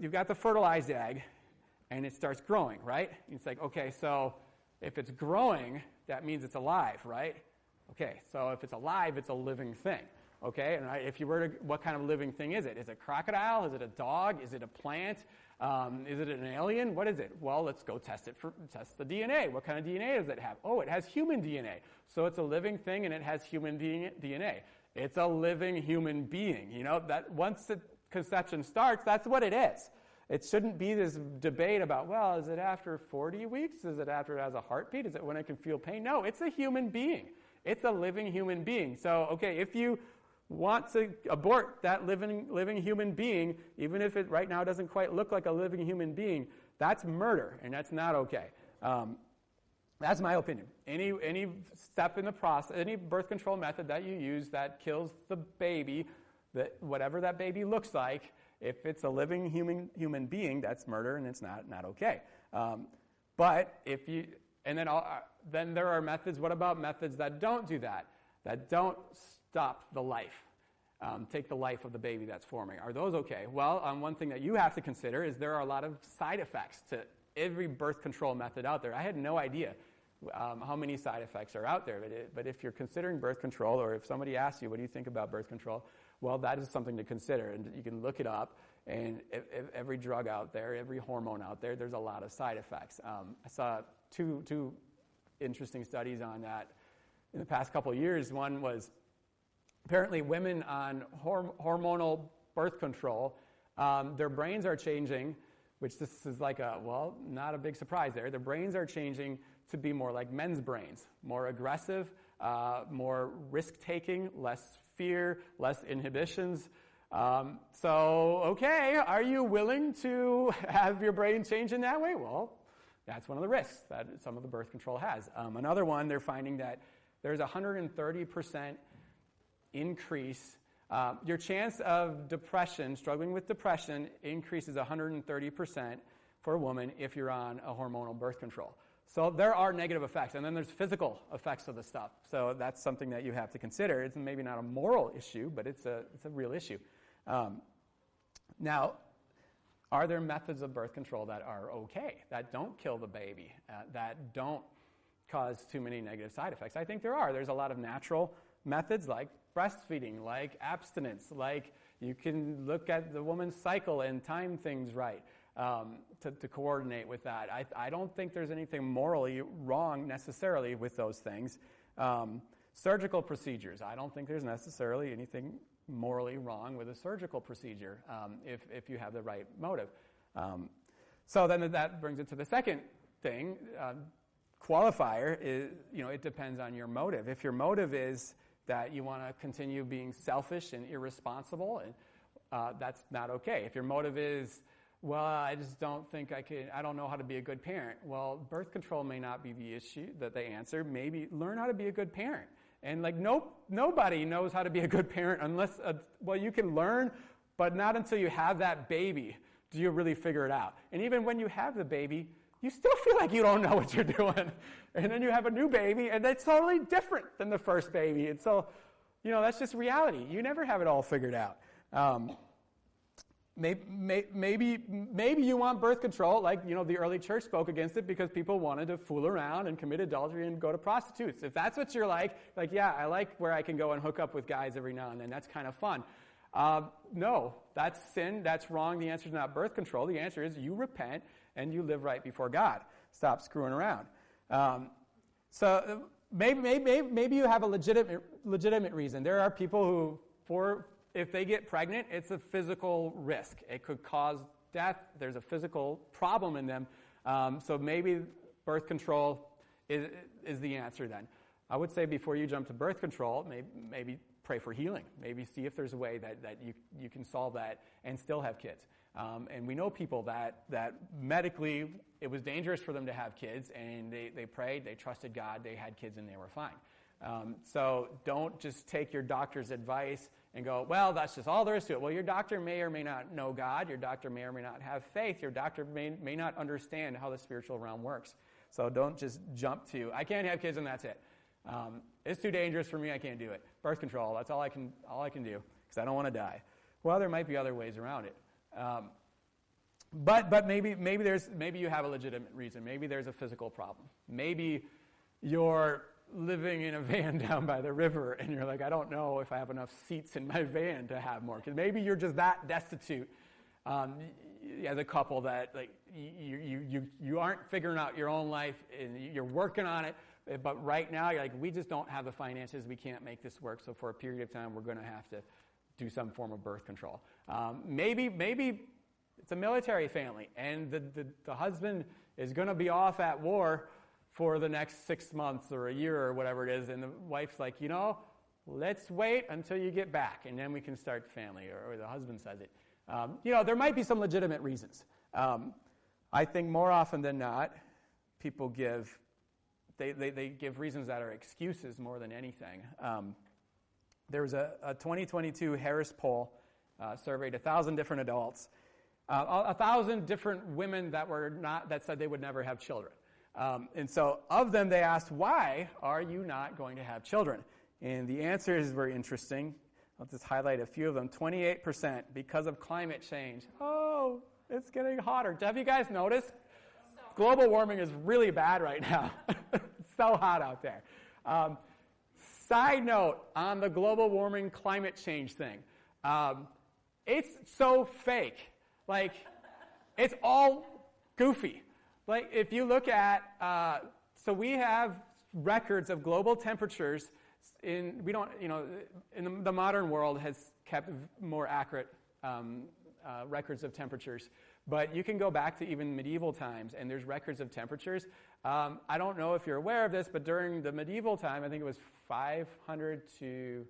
you've got the fertilized egg, and it starts growing, right? It's like, okay, so if it's growing, that means it's alive, right? Okay, so if it's alive, it's a living thing, okay? And if you were to, what kind of living thing is it? Is it a crocodile? Is it a dog? Is it a plant? Is it an alien? What is it? Well, let's go test the DNA. What kind of DNA does it have? Oh, it has human DNA. So it's a living thing, and it has human DNA. It's a living human being. That once the conception starts, that's what it is. It shouldn't be this debate about, well, is it after 40 weeks? Is it after it has a heartbeat? Is it when it can feel pain? No, it's a human being. It's a living human being. So, okay, if you want to abort that living human being, even if it right now doesn't quite look like a living human being, that's murder, and that's not okay. That's my opinion. Any step in the process, any birth control method that you use that kills the baby, whatever that baby looks like, if it's a living human being, that's murder, and it's not okay. But if you, and then there are methods. What about methods that don't do that? That don't stop the life, take the life of the baby that's forming. Are those okay? Well, one thing that you have to consider is there are a lot of side effects to every birth control method out there. I had no idea how many side effects are out there. But if you're considering birth control, or if somebody asks you, what do you think about birth control? Well, that is something to consider, and you can look it up. And every drug out there, every hormone out there, there's a lot of side effects. I saw two interesting studies on that in the past couple of years. One was apparently women on hormonal birth control, their brains are changing, which this is not a big surprise there. Their brains are changing to be more like men's brains, more aggressive, more risk-taking, less fear, less inhibitions. Okay, are you willing to have your brain change in that way? Well, that's one of the risks that some of the birth control has. Another one, they're finding that there's 130% increase. Your chance of depression, struggling with depression, increases 130% for a woman if you're on a hormonal birth control. So there are negative effects, and then there's physical effects of the stuff. So that's something that you have to consider. It's maybe not a moral issue, but it's a real issue. Now, are there methods of birth control that are okay, that don't kill the baby, that don't cause too many negative side effects? I think there are. There's a lot of natural methods like breastfeeding, like abstinence, like you can look at the woman's cycle and time things right. To coordinate with that. I don't think there's anything morally wrong necessarily with those things. Surgical procedures. I don't think there's necessarily anything morally wrong with a surgical procedure if you have the right motive. So then that brings it to the second thing. Qualifier is, it depends on your motive. If your motive is that you want to continue being selfish and irresponsible, that's not okay. If your motive is, well, I just don't think I don't know how to be a good parent. Well, birth control may not be the issue that they answer. Maybe learn how to be a good parent. And nobody knows how to be a good parent unless, you can learn, but not until you have that baby do you really figure it out. And even when you have the baby, you still feel like you don't know what you're doing. And then you have a new baby, and it's totally different than the first baby. And so, that's just reality. You never have it all figured out. Maybe you want birth control, the early church spoke against it because people wanted to fool around and commit adultery and go to prostitutes. If that's what you're like, yeah, I like where I can go and hook up with guys every now and then. That's kind of fun. No, that's sin. That's wrong. The answer is not birth control. The answer is you repent and you live right before God. Stop screwing around. So maybe you have a legitimate reason. There are people who, if they get pregnant, it's a physical risk. It could cause death. There's a physical problem in them. So maybe birth control is the answer then. I would say before you jump to birth control, maybe pray for healing. Maybe see if there's a way that you can solve that and still have kids. And we know people that medically it was dangerous for them to have kids, and they prayed, they trusted God, they had kids, and they were fine. So don't just take your doctor's advice and go, well, that's just all there is to it. Well, your doctor may or may not know God. Your doctor may or may not have faith. Your doctor may not understand how the spiritual realm works. So don't just jump to, I can't have kids and that's it. It's too dangerous for me. I can't do it. Birth control, that's all I can do because I don't want to die. Well, there might be other ways around it. But maybe you have a legitimate reason. Maybe there's a physical problem. Maybe you're living in a van down by the river and you're like, I don't know if I have enough seats in my van to have more. Because maybe you're just that destitute as a couple that like you aren't figuring out your own life and you're working on it. But right now you're like, we just don't have the finances. We can't make this work. So for a period of time, we're going to have to do some form of birth control. Maybe it's a military family, and the husband is going to be off at war for the next 6 months or a year or whatever it is, and the wife's like, let's wait until you get back, and then we can start family, or the husband says it. There might be some legitimate reasons. I think more often than not, people give reasons that are excuses more than anything. There was a 2022 Harris poll, surveyed 1,000 different adults, 1,000 different women that said they would never have children. And so of them, they asked, why are you not going to have children? And the answer is very interesting. I'll just highlight a few of them. 28% because of climate change. Oh, it's getting hotter. Have you guys noticed? Global warming is really bad right now. It's so hot out there. Side note on the global warming climate change thing. It's so fake. Like, it's all goofy. Like, if you look at, so we have records of global temperatures the modern world has kept more accurate records of temperatures. But you can go back to even medieval times, and there's records of temperatures. I don't know if you're aware of this, but during the medieval time, I think it was 500 to,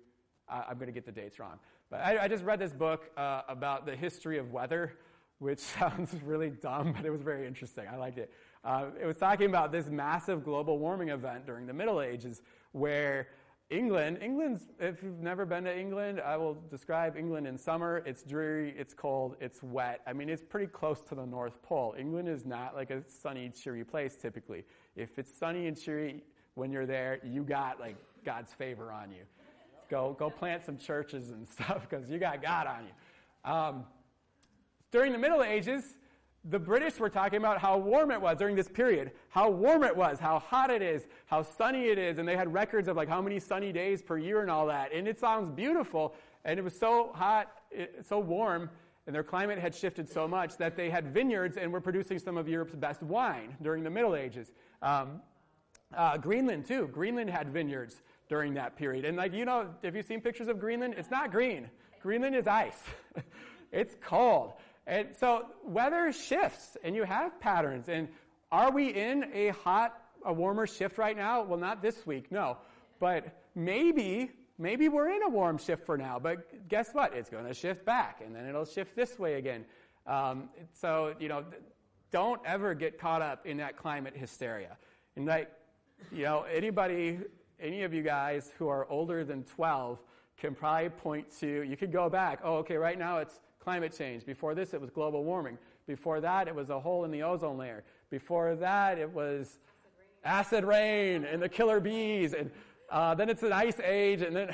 I'm going to get the dates wrong. But I just read this book about the history of weather, which sounds really dumb, but it was very interesting. I liked it. It was talking about this massive global warming event during the Middle Ages where England's, if you've never been to England, I will describe England in summer. It's dreary, it's cold, it's wet. I mean, it's pretty close to the North Pole. England is not like a sunny, cheery place typically. If it's sunny and cheery when you're there, you got like God's favor on you. Go plant some churches and stuff because you got God on you. During the Middle Ages, the British were talking about how warm it was during this period, how warm it was, how hot it is, how sunny it is, and they had records of like how many sunny days per year and all that, and it sounds beautiful, and it was so hot, so warm, and their climate had shifted so much that they had vineyards and were producing some of Europe's best wine during the Middle Ages. Greenland, too. Greenland had vineyards during that period, and have you seen pictures of Greenland? It's not green. Greenland is ice. It's cold. And so weather shifts, and you have patterns. And are we in a warmer shift right now? Well, not this week, no. But maybe we're in a warm shift for now. But guess what? It's going to shift back, and then it'll shift this way again. So don't ever get caught up in that climate hysteria. And any of you guys who are older than 12 can probably point to. You could go back. Oh, okay. Right now it's climate change. Before this, it was global warming. Before that, it was a hole in the ozone layer. Before that, it was acid rain and the killer bees. And then it's an ice age. And then,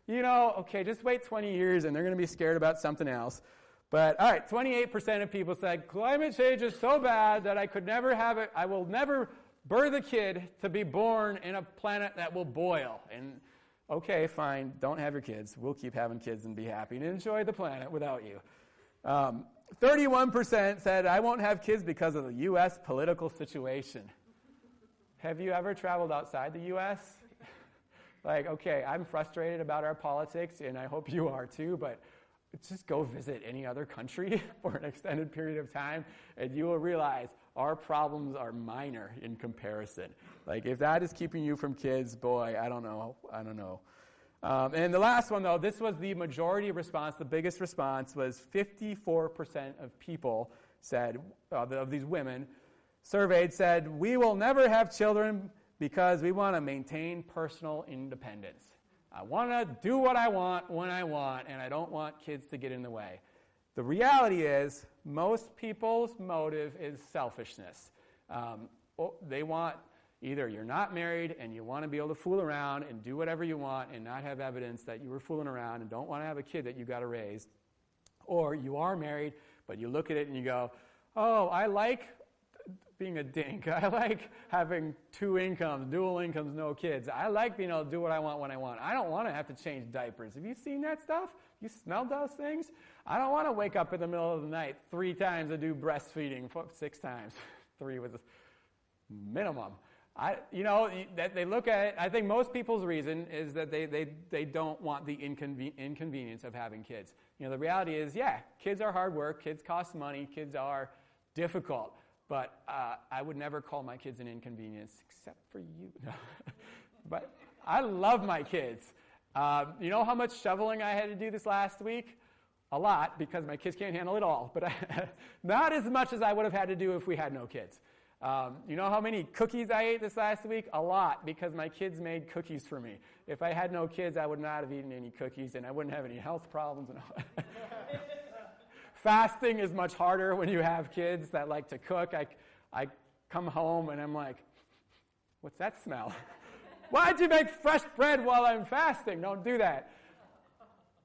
okay, just wait 20 years and they're going to be scared about something else. But, all right, 28% of people said, climate change is so bad that I could never have it. I will never birth a kid to be born in a planet that will boil. And, okay, fine, don't have your kids. We'll keep having kids and be happy and enjoy the planet without you. 31% said, I won't have kids because of the U.S. political situation. Have you ever traveled outside the U.S.? Okay, I'm frustrated about our politics, and I hope you are too, but just go visit any other country for an extended period of time, and you will realize, our problems are minor in comparison. Like, if that is keeping you from kids, boy, I don't know. And the last one, though, this was the majority response. The biggest response was 54% of people said, of these women surveyed, said, we will never have children because we want to maintain personal independence. I want to do what I want when I want, and I don't want kids to get in the way. The reality is, most people's motive is selfishness. They want, either you're not married and you want to be able to fool around and do whatever you want and not have evidence that you were fooling around and don't want to have a kid that you got to raise, or you are married, but you look at it and you go, oh, I like being a dink. I like having two incomes, dual incomes, no kids. I like being able to do what I want when I want. I don't want to have to change diapers. Have you seen that stuff? You smelled those things? I don't want to wake up in the middle of the night 3 times to do breastfeeding, 6 times. 3 was minimum. That they look at it. I think most people's reason is that they don't want the inconvenience of having kids. The reality is, kids are hard work. Kids cost money. Kids are difficult. But I would never call my kids an inconvenience, except for you. But I love my kids. You know how much shoveling I had to do this last week? A lot, because my kids can't handle it all. But not as much as I would have had to do if we had no kids. You know how many cookies I ate this last week? A lot, because my kids made cookies for me. If I had no kids, I would not have eaten any cookies, and I wouldn't have any health problems. Fasting is much harder when you have kids that like to cook. I come home and I'm like, what's that smell? Why'd you make fresh bread while I'm fasting? Don't do that.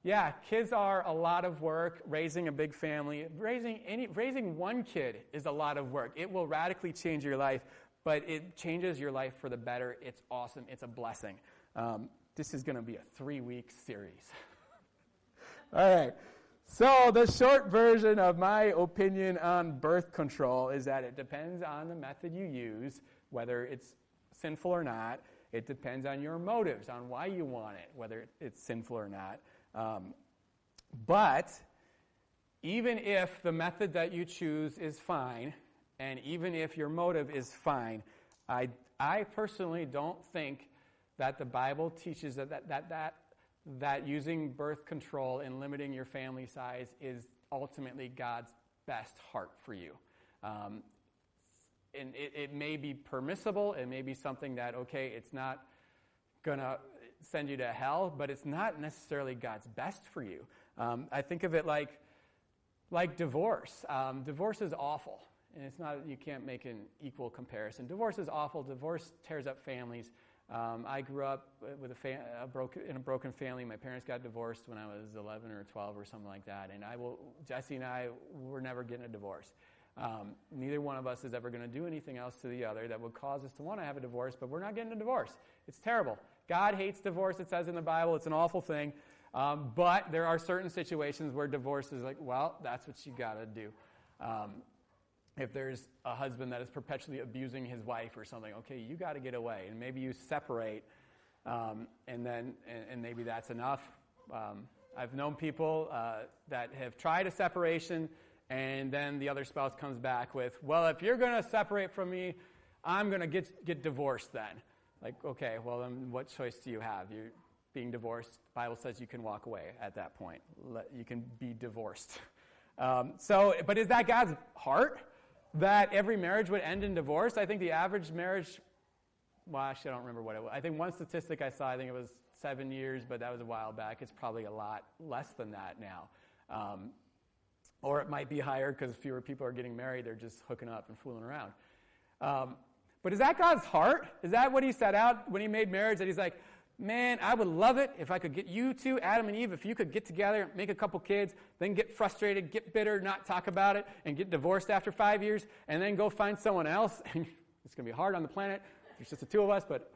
Yeah, kids are a lot of work. Raising a big family, raising one kid is a lot of work. It will radically change your life, but it changes your life for the better. It's awesome. It's a blessing. This is going to be a 3-week series. All right. So the short version of my opinion on birth control is that it depends on the method you use, whether it's sinful or not. It depends on your motives, on why you want it, whether it's sinful or not. But even if the method that you choose is fine, and even if your motive is fine, I personally don't think that the Bible teaches that using birth control and limiting your family size is ultimately God's best heart for you. And it may be permissible. It may be something that, okay, it's not going to send you to hell, but it's not necessarily God's best for you. I think of it like divorce. Divorce is awful, and it's not. You can't make an equal comparison. Divorce is awful. Divorce tears up families. I grew up with in a broken family. My parents got divorced when I was 11 or 12 or something like that, and Jesse and I were never getting a divorce. Neither one of us is ever going to do anything else to the other that would cause us to want to have a divorce, but we're not getting a divorce. It's terrible. God hates divorce, it says in the Bible. It's an awful thing. But there are certain situations where divorce is like, well, that's what you got to do. If there's a husband that is perpetually abusing his wife or something, okay, you got to get away. And maybe you separate, and maybe that's enough. I've known people that have tried a separation, and then the other spouse comes back with, well, if you're going to separate from me, I'm going to get divorced then. Like, okay, well, then what choice do you have? You're being divorced. The Bible says you can walk away at that point. You can be divorced. But is that God's heart? That every marriage would end in divorce? I think the average marriage, well, actually, I don't remember what it was. I think one statistic I saw, I think it was 7 years, but that was a while back. It's probably a lot less than that now. Or it might be higher because fewer people are getting married. They're just hooking up and fooling around. But is that God's heart? Is that what he set out when he made marriage? That he's like, man, I would love it if I could get you two, Adam and Eve, if you could get together, make a couple kids, then get frustrated, get bitter, not talk about it, and get divorced after 5 years, and then go find someone else. It's going to be hard on the planet. There's just the two of us, but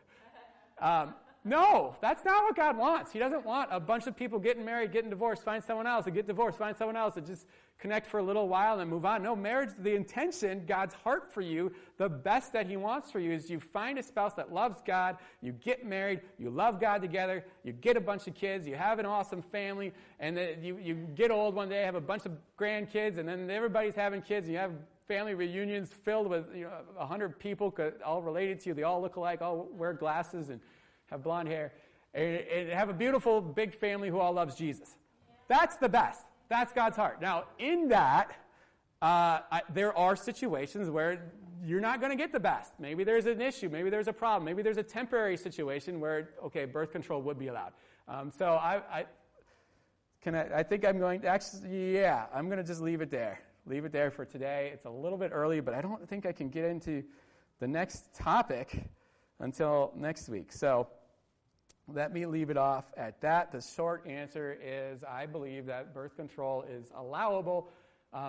no, that's not what God wants. He doesn't want a bunch of people getting married, getting divorced, find someone else, and get divorced, find someone else, and just connect for a little while and then move on. No, marriage, the intention, God's heart for you, the best that he wants for you is you find a spouse that loves God, you get married, you love God together, you get a bunch of kids, you have an awesome family, and then you get old one day, have a bunch of grandkids, and then everybody's having kids, and you have family reunions filled with 100 people all related to you. They all look alike, all wear glasses and have blonde hair. And have a beautiful, big family who all loves Jesus. That's the best. That's God's heart. Now, in that, there are situations where you're not going to get the best. Maybe there's an issue. Maybe there's a problem. Maybe there's a temporary situation where, okay, birth control would be allowed. So I think I'm going to actually, I'm going to just leave it there. Leave it there for today. It's a little bit early, but I don't think I can get into the next topic until next week. So let me leave it off at that. The short answer is I believe that birth control is allowable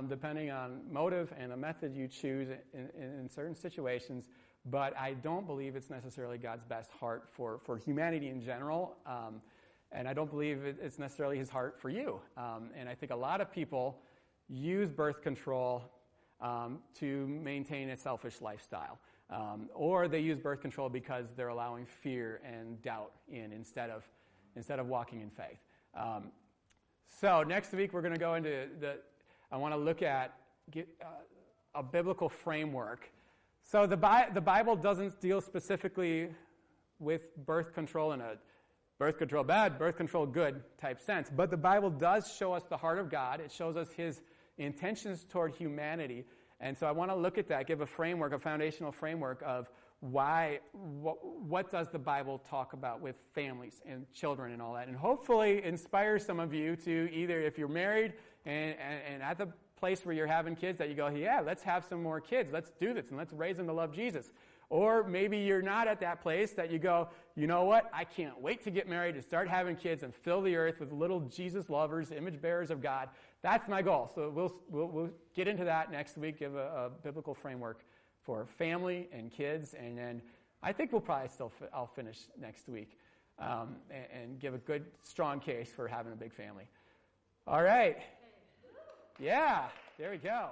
depending on motive and the method you choose in certain situations, but I don't believe it's necessarily God's best heart for humanity in general, and I don't believe it's necessarily his heart for you. And I think a lot of people use birth control to maintain a selfish lifestyle. Or they use birth control because they're allowing fear and doubt in instead of walking in faith. So next week we're going to go into I want to look at a biblical framework. So the Bible doesn't deal specifically with birth control in a birth control bad, birth control good type sense, but the Bible does show us the heart of God. It shows us his intentions toward humanity. And so I want to look at that, give a framework, a foundational framework of what does the Bible talk about with families and children and all that, and hopefully inspire some of you to either, if you're married and at the place where you're having kids, that you go, yeah, let's have some more kids, let's do this, and let's raise them to love Jesus. Or maybe you're not at that place that you go, you know what, I can't wait to get married and start having kids and fill the earth with little Jesus lovers, image bearers of God. That's my goal. So we'll get into that next week, give a biblical framework for family and kids, and then I think we'll probably I'll finish next week and give a good, strong case for having a big family. All right. Yeah, there we go.